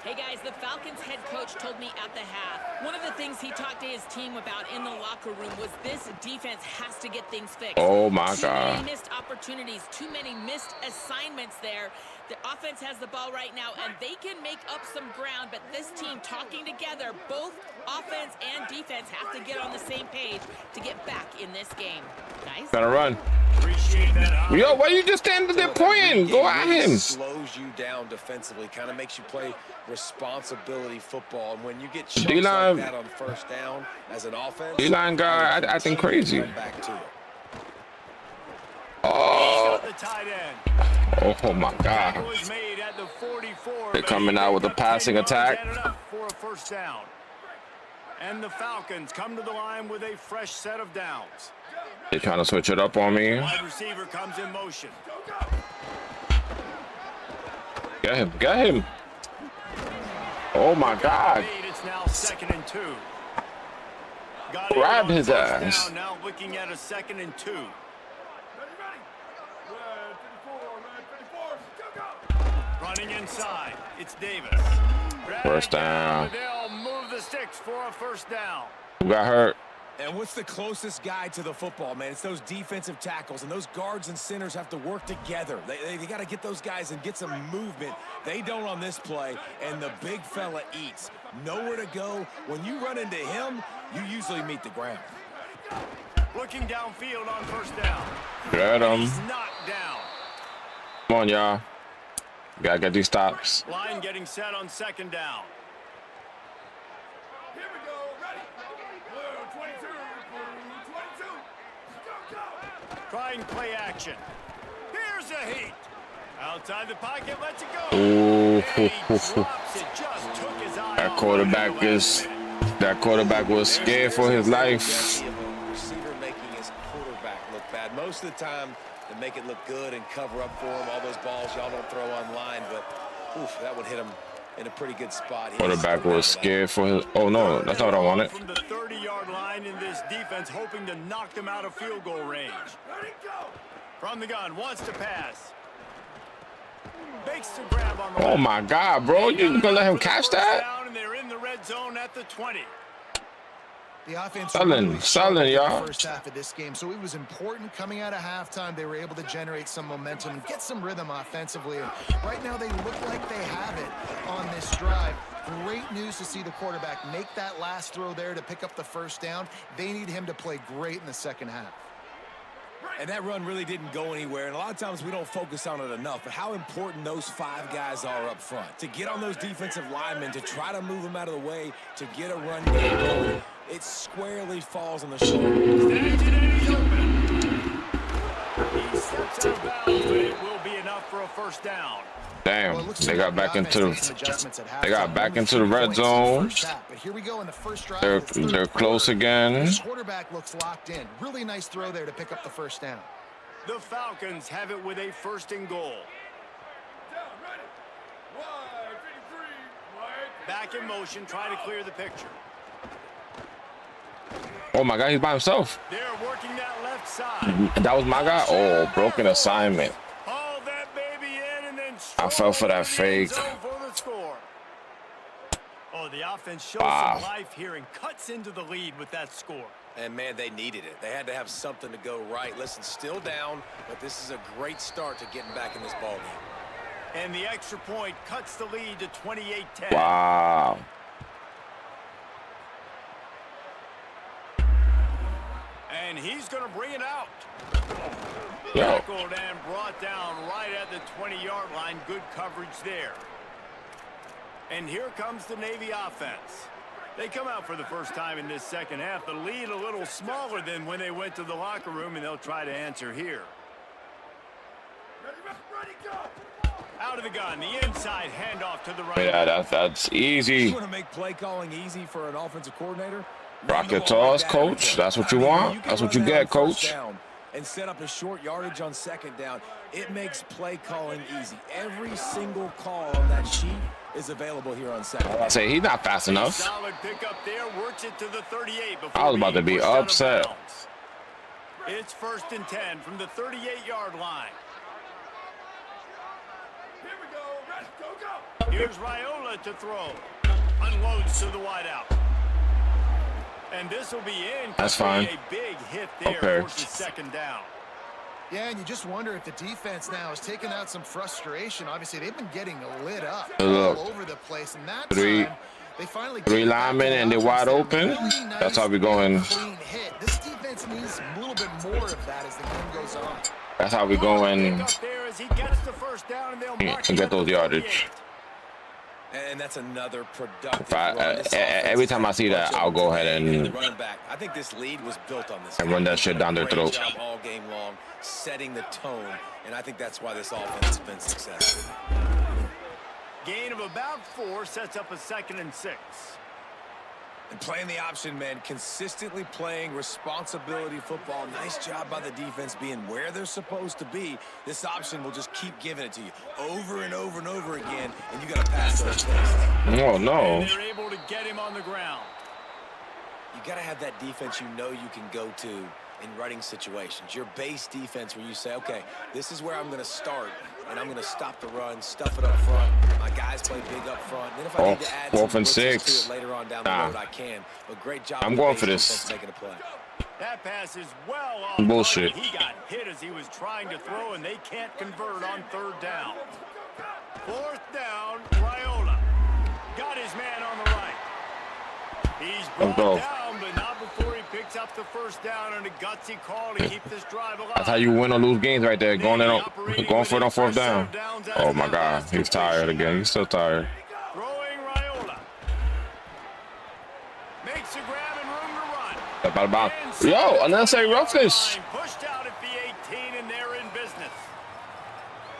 B: Hey guys, the Falcons head coach told me at the half, one of the things he talked to his team about in the locker room was this defense has to get things fixed.
E: Oh my
B: Too
E: God.
B: many missed opportunities, too many missed assignments there. The offense has the ball right now, and they can make up some ground, but this team talking together, both offense and defense have to get on the same page to get back in this game. Guys?
E: Gotta run.
A: Appreciate that.
E: Yo, why you just standing there pointing? Go at him.
D: Slows you down defensively, kind of makes you play responsibility football. And when you get shots
E: D-line-
D: like that on first down as an offense,
E: D-line guy acting crazy.
D: back to it.
E: Oh,
A: The tight end.
E: oh my God.
A: Was made at the 44.
E: They're coming out with a passing attack.
A: For a first down. And the Falcons come to the line with a fresh set of downs.
E: They trying to switch it up on me.
A: Wide receiver comes in motion.
E: Get him, get him. Oh my God.
A: It's now 2nd and 2. Got it
E: Grab
A: on
E: his
A: first
E: ass.
A: down, now looking at a 2nd and 2. Running inside, it's Davis.
E: First down.
A: They'll move the sticks for a first down.
E: Who got hurt?
D: And what's the closest guy to the football, man? It's those defensive tackles, and those guards and centers have to work together. They got to get those guys and get some movement. They don't on this play, and the big fella eats. Nowhere to go. When you run into him, you usually meet the ground.
A: Looking downfield on first down.
E: Get him.
A: He's knocked down.
E: Come on, y'all. Gotta get these stops.
A: Line getting set on 2nd down.
F: Here we go. Ready. Blue 22. Blue 22. Go, go.
A: Trying play action. Here's a heat. Outside the pocket, lets it go.
E: Ooh,
A: And he drops it. Just took his eye
E: that
A: off
E: quarterback
A: it in the
E: is.
A: last minute.
E: That quarterback was scared for his life.
D: Receiver making his quarterback look bad. Most of the time, they make it look good and cover up for him. All those balls y'all don't throw online, but oof, that would hit him in a pretty good spot.
E: Quarterback was scared for his. Oh no, that's not what I wanted.
A: From the 30-yard line in this defense, hoping to knock them out of field goal range.
F: Ready, go.
A: From the gun, wants to pass. Makes the grab on the
E: Oh
A: left.
E: my God, bro! You gonna let him catch that?
A: Down, and they're in the red zone at the 20.
C: The offense
E: Selling,
C: struggled in
E: y'all.
C: the first half of this game, so it was important coming out of halftime. They were able to generate some momentum and get some rhythm offensively. And right now, they look like they have it on this drive. Great news to see the quarterback make that last throw there to pick up the first down. They need him to play great in the second half.
D: And that run really didn't go anywhere, and a lot of times we don't focus on it enough, but how important those 5 guys are up front. To get on those defensive linemen, to try to move them out of the way, to get a run game going, it squarely falls on the shoulders.
A: He steps out of bounds, but it will be enough for a first down.
E: Damn, they got back into the red zone.
C: But here we go in the first drive.
E: They're close again.
C: The quarterback looks locked in. Really nice throw there to pick up the first down.
A: The Falcons have it with a first and goal. Back in motion, trying to clear the picture.
E: Oh my God, he's by himself.
A: They're working that left side.
E: That was my guy. Oh, broken assignment.
A: Oh, that baby in and then
E: I fell for that fake.
A: For the score. Oh, the offense shows some life here and cuts into the lead with that score.
D: And, man, they needed it. They had to have something to go right. Listen, still down, but this is a great start to getting back in this ball game.
A: And the extra point cuts the lead to 28-10.
E: Wow.
A: And he's going to bring it out.
E: Yo.
A: Tackled and brought down right at the 20-yard line. Good coverage there. And here comes the Navy offense. They come out for the first time in this second half. The lead a little smaller than when they went to the locker room, and they'll try to answer here.
F: Ready, go!
A: Out of the gun, the inside handoff to the right.
E: Yeah, that's easy.
D: You want to make play calling easy for an offensive coordinator?
E: Rocket toss, coach. That's what you want. That's what you get, coach.
D: And set up a short yardage on second down. It makes play calling easy. Every single call on that sheet is available here on second.
E: I say he's not fast enough.
A: Solid pickup there, works it to the 38.
E: I was about to be upset.
A: It's first and 10 from the 38-yard line.
F: Here we go. Ready, go, go!
A: Here's Raiola to throw. Unloads to the wideout. And this will be in.
E: That's fine.
A: A big hit there.
E: Okay.
A: Forces second down.
C: Yeah, and you just wonder if the defense now is taking out some frustration. Obviously, they've been getting lit up all over the place, and that time they finally
E: three linemen and they're wide open.
C: Really nice,
E: that's how we going.
C: Clean hit. This defense needs a little bit more of that as the game goes on.
E: That's how we going.
A: There as he gets the first down, and they'll mark
E: And get those yardage.
D: And that's another productive
E: every time I see that, I'll go ahead and
D: running back. I think this lead was built on this.
E: And run that shit down their throat.
D: Job all game long, setting the tone, and I think that's why this offense has been successful.
A: Gain of about 4 sets up a 2nd and 6.
D: And playing the option, man, consistently playing responsibility football. Nice job by the defense being where they're supposed to be. This option will just keep giving it to you over and over and over again, and you got to pass those tests.
E: Oh, no.
A: And they're able to get him on the ground.
D: You got to have that defense you know you can go to in running situations. Your base defense where you say, okay, this is where I'm going to start, and I'm going to stop the run, stuff it up front. My guys play big up front. Then if I need to add
E: 4th
D: some
E: and 6
D: to it later on down the road, I can. But great job.
E: I'm going for this.
D: Making a play.
A: That pass is well off.
E: Bullshit.
A: He got hit as he was trying to throw, and they can't convert on 3rd down. 4th down, Raiola. Got his man on the right. He's brought down, but not before he picks up the first down, and a gutsy call to keep this drive alive.
E: That's how you win or lose games right there. Going for it on 4th down. Oh, my God. He's tired again. He's still tired.
A: Throwing Raiola. Makes a grab and room to run.
E: Yo, unnecessary roughness.
A: Pushed out at the 18, and they're in business.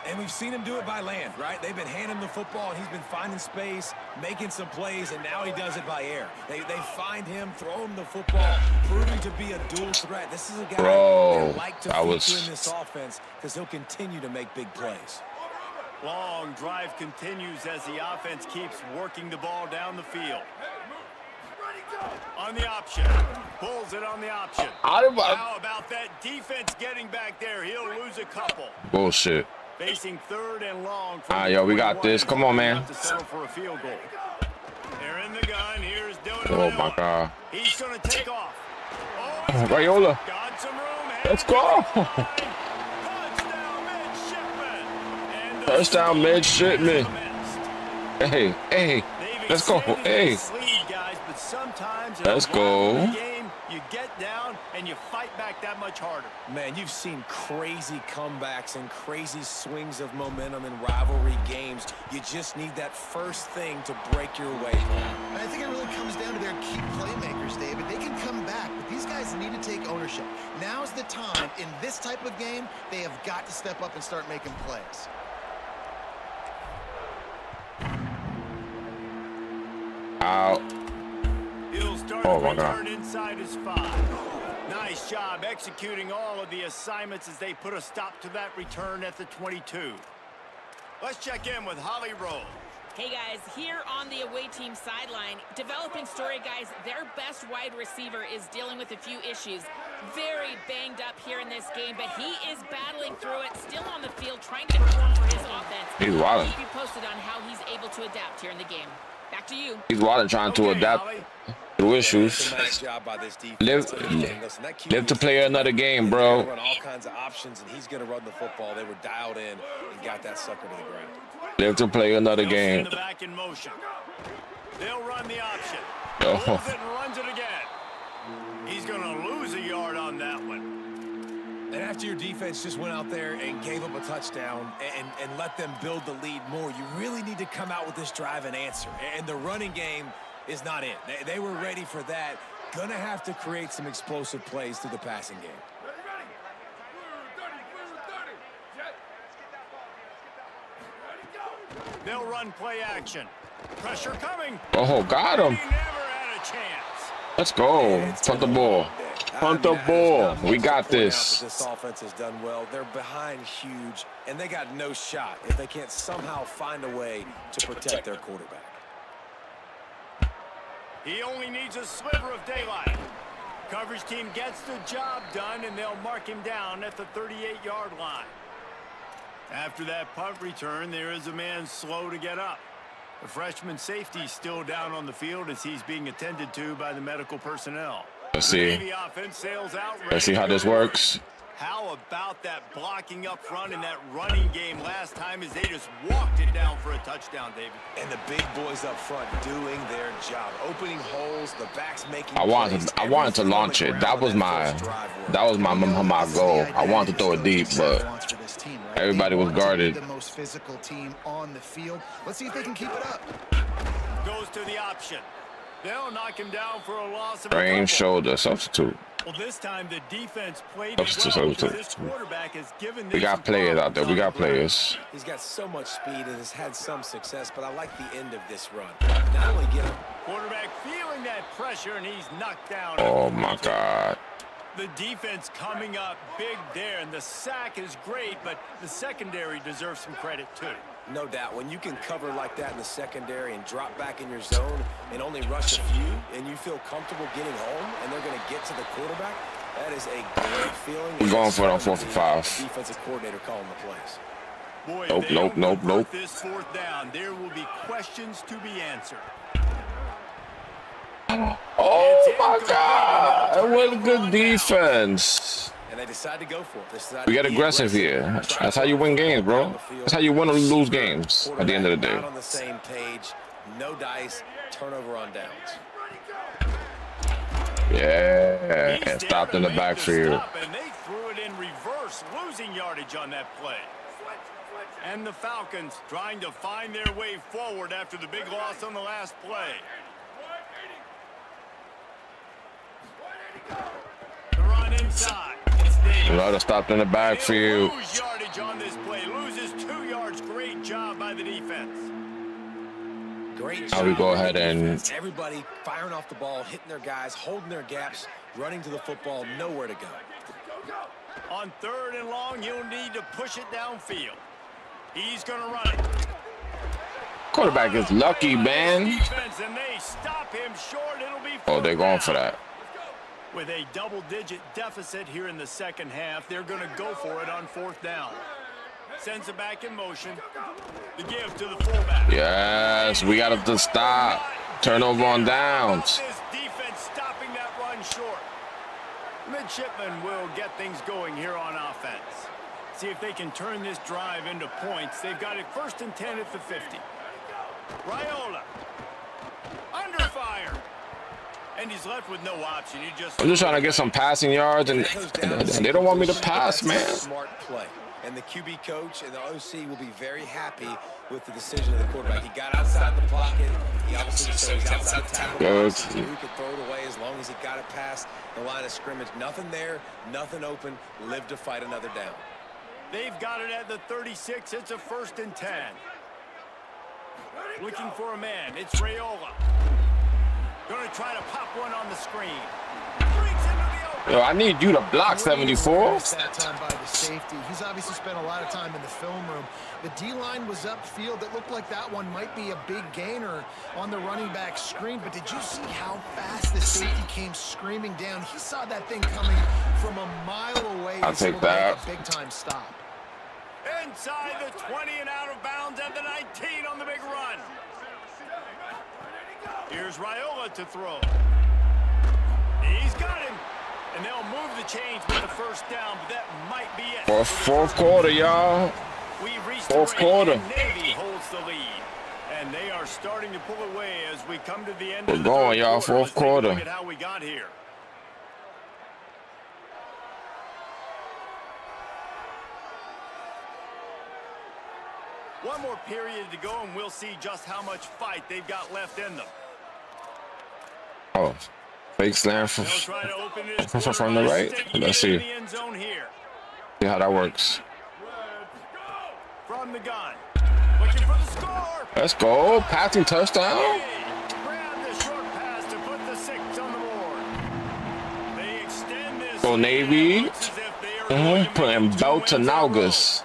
D: And we've seen him do it by land, right? They've been handing him the football, and he's been finding space, making some plays, and now he does it by air. They find him, throw him the football, proving to be a dual threat. This is a guy they like to feature in this offense because he'll continue to make big plays.
A: Long drive continues as the offense keeps working the ball down the field. On the option. Pulls it on the option. How about that defense getting back there? He'll lose a couple.
E: Bullshit.
A: Facing 3rd and long.
E: Yo, we got this. Come on, man.
A: To settle for a field goal. They're in the gun. Here's Dylan.
E: Oh, my God.
A: He's going to take off.
E: Raiola.
A: Got some room.
E: Let's go. First down, midshipmen. Hey. Let's go. Hey. Let's go.
A: You get down and you fight back that much harder.
D: Man, you've seen crazy comebacks and crazy swings of momentum in rivalry games. You just need that first thing to break your way home.
C: I think it really comes down to their key playmakers, David. They can come back, but these guys need to take ownership. Now's the time. In this type of game, they have got to step up and start making plays.
E: Out.
A: He'll start
E: Oh,
A: a
E: my God.
A: return inside his 5. Nice job executing all of the assignments as they put a stop to that return at the 22. Let's check in with Holly Rowe.
B: Hey guys, here on the away team sideline, developing story guys, their best wide receiver is dealing with a few issues. Very banged up here in this game, but he is battling through it, still on the field, trying to perform for his offense.
E: He's wilding.
B: Keep you posted on how he's able to adapt here in the game. Back to you.
E: He's wilding, trying to adapt
A: Holly.
E: through issues.
D: Nice job by this defense.
E: Live to play another game, bro.
D: Run all kinds of options, and he's going to run the football. They were dialed in and got that sucker to the ground.
E: Live to play another
A: They'll
E: game.
A: send the back in motion. They'll run the option.
E: Oh.
A: Moves it and runs it again. He's going to lose a yard on that one.
D: And after your defense just went out there and gave up a touchdown and let them build the lead more, you really need to come out with this drive and answer. And the running game is not it. They were ready for that. Going to have to create some explosive plays through the passing game.
F: Ready, ready. Clear 30. Jet. Ready, go.
A: They'll run play action. Pressure coming.
E: Oh, got him.
A: He never had a chance.
E: Let's go. Punt the ball. Punt the ball. We got this.
D: This offense has done well. They're behind huge, and they got no shot if they can't somehow find a way to protect their quarterback.
A: He only needs a sliver of daylight. Coverage team gets the job done, and they'll mark him down at the 38-yard line. After that punt return, there is a man slow to get up. The freshman safety still down on the field as he's being attended to by the medical personnel.
E: Let's see.
A: Navy offense sails out.
E: Let's see how this works.
A: How about that blocking up front in that running game last time as they just walked it down for a touchdown, David?
D: And the big boys up front doing their job, opening holes, the backs making
E: I wanted to launch it. That was my goal. I wanted to throw it deep, but everybody was guarded.
C: The most physical team on the field. Let's see if they can keep it up.
A: Goes to the option. They'll knock him down for a loss of a
E: Brain,
A: couple.
E: shoulder, substitute.
A: Well, this time the defense played
E: Substitute,
A: well because
E: substitute.
A: this quarterback has given
E: We got players out there. We got players.
D: He's got so much speed and has had some success, but I like the end of this run. Not only get him.
A: Quarterback feeling that pressure, and he's knocked down.
E: Oh, my God.
A: The defense coming up big there, and the sack is great, but the secondary deserves some credit, too.
D: No doubt. When you can cover like that in the secondary and drop back in your zone and only rush a few, and you feel comfortable getting home, and they're going to get to the quarterback, that is a great feeling.
E: We're going for it on 4th and 5.
D: Defensive coordinator calling the plays.
A: Boy,
E: Nope,
A: if they
E: nope,
A: don't
E: nope,
A: convert
E: nope.
A: This 4th down, there will be questions to be answered.
E: Oh, my God. What a good defense.
D: And they decide to go for it.
E: We get aggressive here. That's how you win games, bro. That's how you win or lose games at the end of the day.
D: Not on the same page, no dice, turnover on downs.
E: Yeah,
A: He's
E: and
A: there
E: stopped
A: to
E: in the
A: make
E: backfield.
A: stop, and they threw it in reverse, losing yardage on that play. And the Falcons trying to find their way forward after the big loss on the last play. The run inside. It's Davis.
E: Another stopped in the backfield.
A: He'll lose yardage on this play. Loses 2 yards. Great job by the defense.
D: Great
E: Now we
D: job
E: go
D: on the
E: ahead and-
D: defense. Everybody firing off the ball, hitting their guys, holding their gaps, running to the football, nowhere to go.
A: On 3rd and long, he'll need to push it downfield. He's going to run it.
E: Quarterback is lucky, man.
A: Defense, and they stop him short. It'll be
E: Oh, they're
A: 4th
E: going
A: down.
E: for that.
A: With a double-digit deficit here in the second half, they're going to go for it on 4th down. Sends it back in motion. The give to the fullback.
E: Yes, we got to stop. Turnover on downs.
A: This defense stopping that run short. Midshipmen will get things going here on offense. See if they can turn this drive into points. They've got it 1st and 10 at the 50. Raiola. Under fire. And he's left with no option.
E: I'm just trying to get some passing yards, and they don't want me to pass, man.
D: Smart play. And the QB coach and the OC will be very happy with the decision of the quarterback. He got outside the pocket. He obviously said he's outside the tackle box. He knew he could throw it away as long as he got it past the line of scrimmage. Nothing there, nothing open. Live to fight another down.
A: They've got it at the 36. It's a 1st and 10. Looking for a man. It's Raiola. Going to try to pop one on the screen. Brings into the open.
E: Yo, I need you to block 74.
C: That time by the safety. He's obviously spent a lot of time in the film room. The D-line was upfield. It looked like that one might be a big gainer on the running back screen. But did you see how fast the safety came screaming down? He saw that thing coming from a mile away.
E: I'll take that.
C: A big-time stop.
A: Inside the 20 and out of bounds at the 19 on the big run. Here's Raiola to throw. He's got him. And they'll move the chains with the first down, but that might be it.
E: Fourth quarter, y'all.
A: We've reached
E: Fourth quarter.
A: Navy holds the lead. And they are starting to pull away as we come to the end
E: We're
A: of the
E: going, y'all.
A: third quarter.
E: Fourth quarter.
A: Look at how we got here. One more period to go, and we'll see just how much fight they've got left in them.
E: Oh, fake slam from the right. Let's see. See how that works.
A: From the gun. Looking for the score.
E: Let's go. Passing touchdown.
A: Grab the short pass to put the 6 on the board. They extend this.
E: Go Navy. Putting belt to Naugus.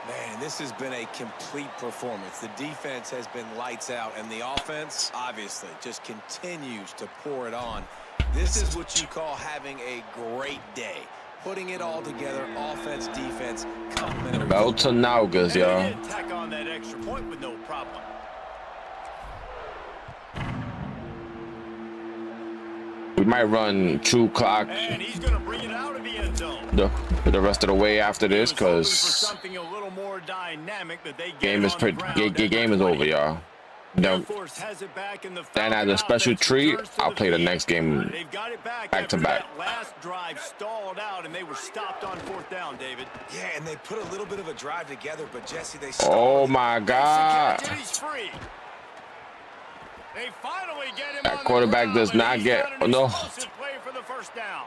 D: Man, this has been a complete performance. The defense has been lights out, and the offense, obviously, just continues to pour it on. This is what you call having a great day. Putting it all together, offense, defense, complementary.
E: Belt to Naugus, y'all.
A: They did tack on that extra point with no problem.
E: We might run 2 clock
A: And he's going to bring it out of the end zone.
E: the rest of the way after this, because
A: something a little more dynamic that they
E: game is game is over, y'all. Then as a special treat, I'll play the next game back to back.
A: Last drive stalled out, and they were stopped on 4th down, David.
D: Yeah, and they put a little bit of a drive together, but Jesse, they
E: Oh my God!
A: He's free. They finally get him
E: That
A: on
E: quarterback
A: the
E: does not get no.
A: play for the first down.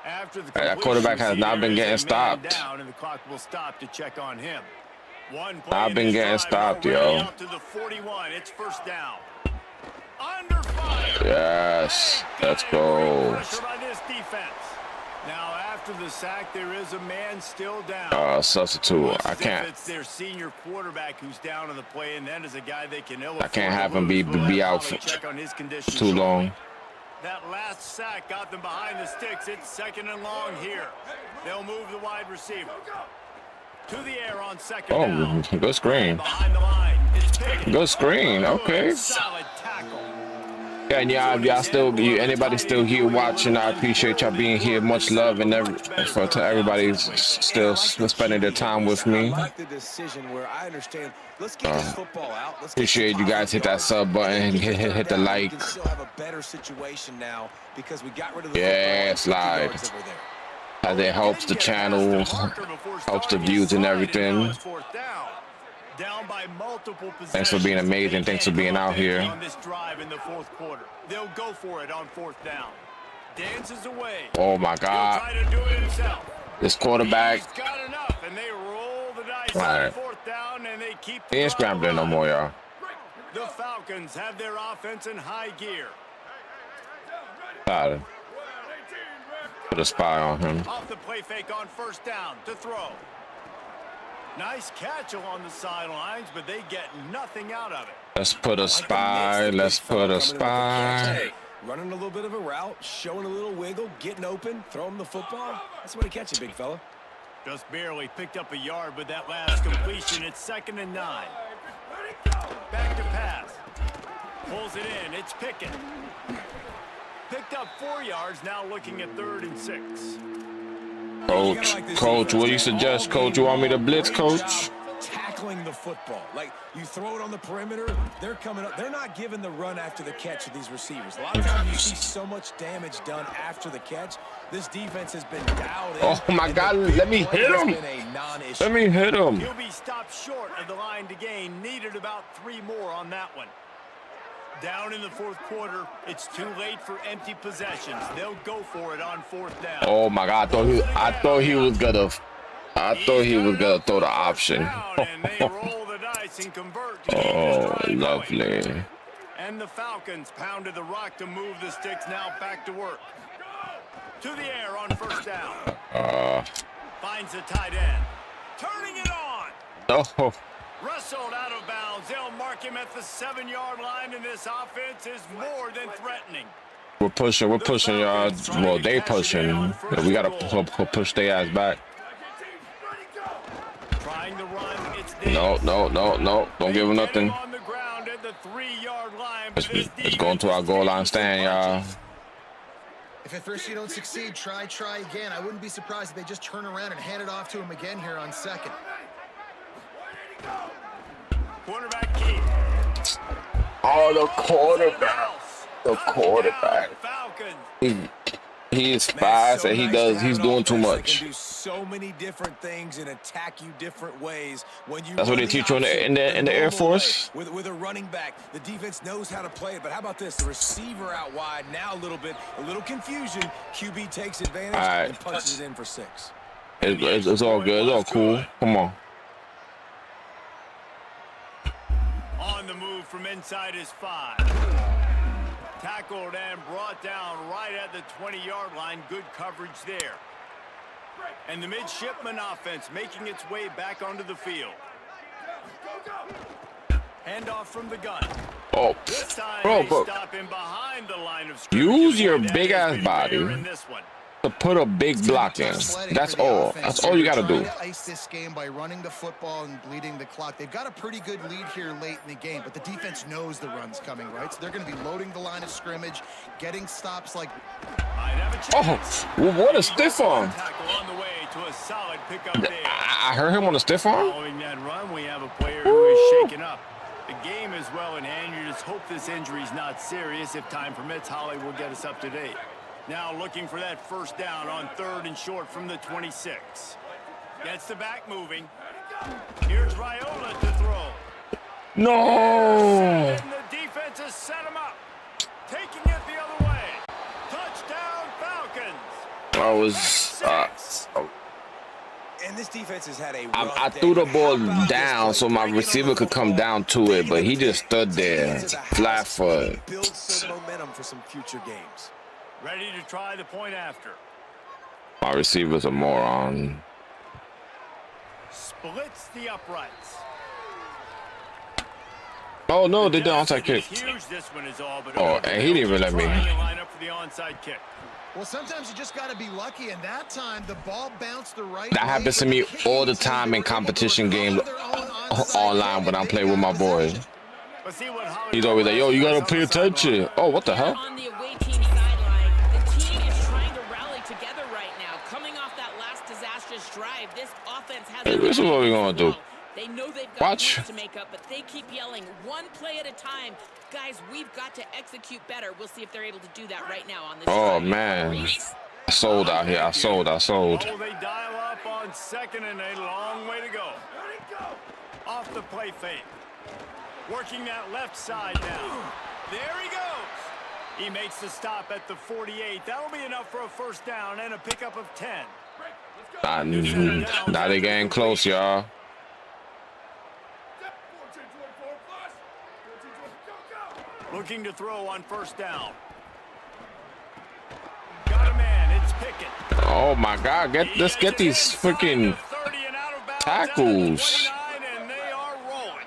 A: After the
E: That quarterback has not been getting stopped.
A: Down, and the clock will stop to check on him. One play
E: I've been getting stopped, yo.
A: out to the 41. It's first down. Under fire.
E: Yes, let's go.
A: Pressure by this defense. Now after the sack, there is a man still down.
E: Substitute. I can't.
A: It's their senior quarterback who's down on the play, and that is a guy they can
E: I can't have him be out for too long.
A: That last sack got them behind the sticks. It's 2nd and long here. They'll move the wide receiver to the air on 2nd down.
E: Oh, good screen.
A: Behind the line. It's Pickett.
E: Good screen. Okay.
A: Solid tackle.
E: Yeah, and y'all still, anybody still here watching, I appreciate y'all being here. Much love and to everybody still spending their time with me. Appreciate you guys hit that sub button, hit the like. Yeah, slide. As it helps the channel, helps the views and everything. Thanks for being amazing. Thanks for being out here.
A: On this drive in the 4th quarter. They'll go for it on 4th down. Dances away.
E: Oh my God.
A: He'll try to do it himself.
E: This quarterback.
A: He's got enough, and they roll the dice
E: Right.
A: on 4th down, and they keep
E: He ain't scrambling no more, y'all.
A: The Falcons have their offense in high gear.
E: Got it. Put a spy on him.
A: Off the play fake on 1st down to throw. Nice catch along the sidelines, but they get nothing out of it.
E: Let's put a spy. Let's put a spy.
D: Running a little bit of a route, showing a little wiggle, getting open, throwing the football. That's the way to catch it, big fella.
A: Just barely picked up a yard with that last completion. It's 2nd and 9. Back to pass. Pulls it in. It's Pickett. Picked up 4 yards, now looking at 3rd and 6.
E: Coach, what do you suggest, Coach? You want me to blitz, Coach?
D: Tackling the football. Like, you throw it on the perimeter, they're coming up. They're not giving the run after the catch of these receivers. A lot of times you see so much damage done after the catch. This defense has been dialed in.
E: Oh, my God. Let me hit him. Let me hit him.
A: He'll be stopped short of the line to gain. Needed about 3 more on that one. Down in the 4th quarter, it's too late for empty possessions. They'll go for it on 4th down.
E: Oh my God! I thought he was gonna throw the option.
A: And they roll the dice and convert to
E: Oh, lovely.
A: And the Falcons pounded the rock to move the sticks. Now back to work. To the air on first down. Finds the tight end. Turning it on.
E: Oh.
A: Wrestled out of bounds. They'll mark him at the 7-yard line, and this offense is more than threatening.
E: We're pushing, y'all. Well, they pushing. We gotta push their ass back.
A: Trying to run.
E: No. Don't give them nothing.
A: On the ground at the 3-yard line.
E: Let's go into our goal line stand, y'all.
C: If at first you don't succeed, try again. I wouldn't be surprised if they just turn around and hand it off to him again here on second.
A: Quarterback key.
E: Oh, the quarterback. He is fast and he's doing too much.
D: Do so many different things and attack you different ways when you.
E: That's what they teach you in the Air Force.
D: With a running back, the defense knows how to play it. But how about this? The receiver out wide now, a little confusion. QB takes advantage and punches it in for 6.
E: It's all good. It's all cool. Come on.
A: On the move from inside his 5. Tackled and brought down right at the 20-yard line. Good coverage there. And the Midshipmen offense making its way back onto the field. Handoff from the gun.
E: Oh,
A: This time
E: bro.
A: stop him behind the line of scrimmage.
E: Use your big ass body
A: In this one.
E: to put a big block in. That's all. That's all you gotta do.
C: To ice this game by running the football and bleeding the clock. They've got a pretty good lead here late in the game, but the defense knows the run's coming, right? So they're going to be loading the line of scrimmage, getting stops like.
E: Oh, what a stiff arm!
A: Tackle on the way to a solid pickup there.
E: I heard him on a stiff arm.
A: Following that run, we have a player who is shaken up. The game is well in hand. You just hope this injury is not serious. If time permits, Holly will get us up to date. Now looking for that first down on 3rd and short from the 26. Gets the back moving. Here's Raiola to throw.
E: No.
A: And the defense has set him up. Taking it the other way. Touchdown Falcons.
E: I was.
D: And this defense has had a.
E: I threw the ball down so my receiver could come down to it, but he just stood there, flat foot.
D: Build some momentum for some future games.
A: Ready to try the point after.
E: My receiver's a moron.
A: Splits the uprights.
E: Oh no, they did onside kick.
A: Huge, this one is all, but
E: Oh, and he didn't even let me.
A: Line up for the onside kick.
C: Well, sometimes you just got to be lucky, and that time the ball bounced the right.
E: That happens to me all the time in competition games online when I play with my boys. He's always like, yo, you gotta pay attention. Oh, what the hell?
B: On the away team sideline, the team is trying to rally together right now. Coming off that last disastrous drive, this offense has.
E: Hey, this is what we're gonna do.
B: They know they've got
E: Watch.
B: points to make up, but they keep yelling, one play at a time. Guys, we've got to execute better. We'll see if they're able to do that right now on this.
E: Oh
B: drive.
E: man, I sold out here. I sold.
A: Oh, they dial up on 2nd and a long way to go. Off the play fake. Working that left side now. There he goes. He makes the stop at the 48. That'll be enough for a first down and a pickup of 10.
E: Now they getting close, y'all.
A: Looking to throw on first down. Got a man. It's Pickett.
E: Oh my God, let's get these freaking tackles.
A: And they are rolling.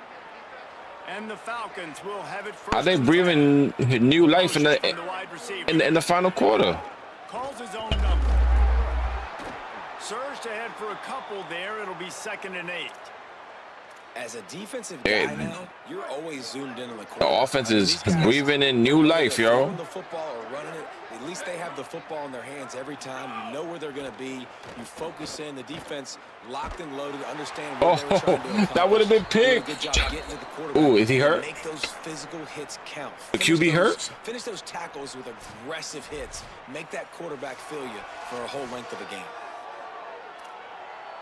A: And the Falcons will have it first.
E: Are they breathing new life in the final quarter?
A: Calls his own number. Surged ahead for a couple there. It'll be 2nd and 8.
D: As a defensive guy now, you're always zoomed in on the
E: The offense is breathing in new life, yo.
D: The football or running it, at least they have the football in their hands every time. You know where they're going to be. You focus in. The defense locked and loaded. Understand what they were trying to accomplish.
E: That would have been picked.
D: Good job getting to the quarterback.
E: Ooh, is he hurt?
D: Make those physical hits count.
E: The QB hurt?
D: Finish those tackles with aggressive hits. Make that quarterback feel you for a whole length of a game.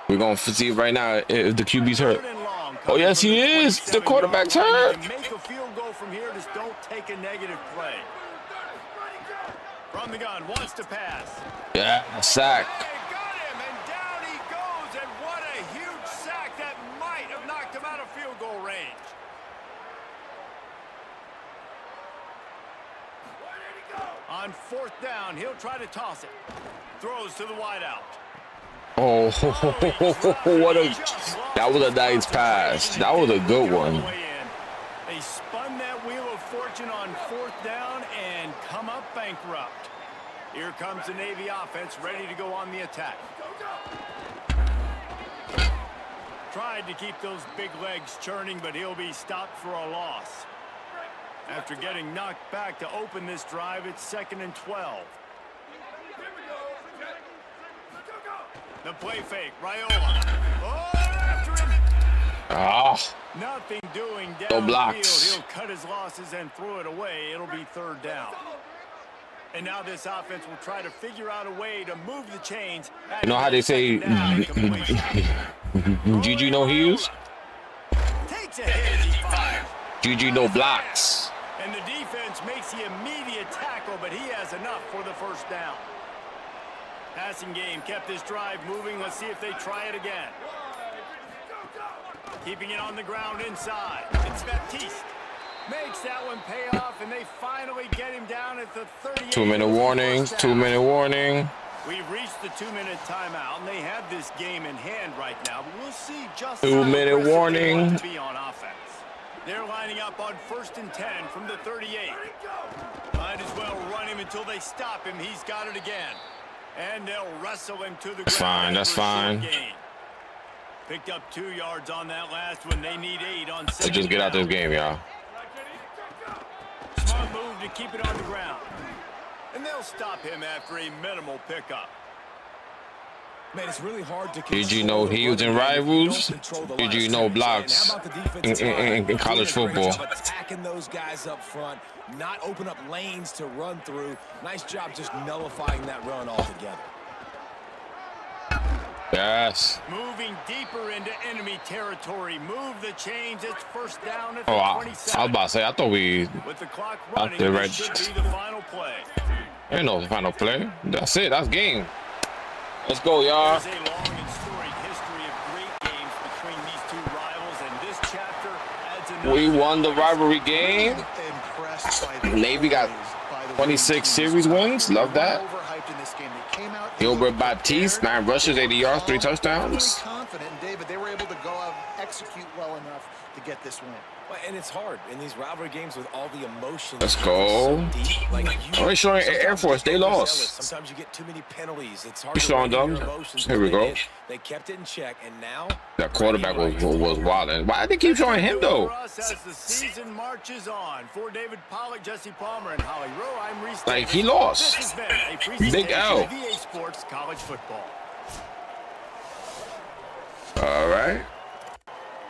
E: We're going to see right now if the QB's hurt. Oh, yes, he is. The quarterback's hurt.
A: Make a field goal from here. Just don't take a negative play. From the gun, wants to pass.
E: Yeah, sack.
A: Hey, got him, and down he goes. And what a huge sack that might have knocked him out of field goal range. On 4th down, he'll try to toss it. Throws to the wideout.
E: Oh, that was a nice pass. That was a good one.
A: They spun that wheel of fortune on 4th down and come up bankrupt. Here comes the Navy offense ready to go on the attack. Tried to keep those big legs churning, but he'll be stopped for a loss. After getting knocked back to open this drive, it's 2nd and 12. The play fake, Raiola. Oh, after him.
E: Ah,
A: Nothing doing
E: no blocks.
A: downfield. He'll cut his losses and throw it away. It'll be 3rd down. And now this offense will try to figure out a way to move the chains.
E: You know how they say, GG no heels?
A: Takes a hit as he fires.
E: GG no blocks.
A: And the defense makes the immediate tackle, but he has enough for the 1st down. Passing game kept this drive moving. Let's see if they try it again. Keeping it on the ground inside. It's Baptiste. Makes that one pay off, and they finally get him down at the 38.
E: 2-minute warning. 2-minute warning.
A: We've reached the 2-minute timeout, and they have this game in hand right now. But we'll see just
E: 2-minute
A: how
E: warning.
A: they want to be on offense. They're lining up on 1st and 10 from the 38. Might as well run him until they stop him. He's got it again. And they'll wrestle him to the ground.
E: That's fine. That's fine.
A: Picked up 2 yards on that last one. They need 8 on 2nd.
E: Let's just get out this game, y'all.
A: Smart move to keep it on the ground. And they'll stop him after a minimal pickup.
D: Man, it's really hard to
E: Did you know heels and rivals? Did you know blocks in college football?
D: Attacking those guys up front, not open up lanes to run through. Nice job just nullifying that run altogether.
E: Yes.
A: Moving deeper into enemy territory. Move the chains. It's 1st down at the
E: Oh, I
A: 27.
E: was about to say, I thought we...
A: With the clock
E: Out
A: running,
E: there,
A: this
E: right.
A: should be the final play.
E: Ain't no final play. That's it. That's game. Let's go, y'all.
A: There's a long and storied history of great games between these 2 rivals, and this chapter adds another.
E: We won the rivalry game.
C: Impressed by the
E: Navy got
C: by the
E: 26
C: teams.
E: series wins. Love that.
C: Overhyped in this game. They came out.
E: Gilbert Baptiste, 9 rushes, 80 yards, 3 touchdowns.
C: Really confident, and David, they were able to go out and execute well enough to get this win.
D: And it's hard in these rivalry games with all the emotions.
E: Let's go. Oh, they showing Air Force. They lost.
D: Sometimes you get too many penalties. It's hard
E: We
D: to
E: showing
D: regulate
E: them.
D: your emotions,
E: Here we
D: but
E: go.
D: They kept it in check, and now
E: That quarterback was wilding. Why did they keep showing him, though?
A: For us as the season marches on. For David Pollack, Jesse Palmer, and Holly Rowe, I'm Reese.
E: Like, he lost.
A: This has been a presentation
E: Big L.
A: of EA Sports College Football.
E: All right.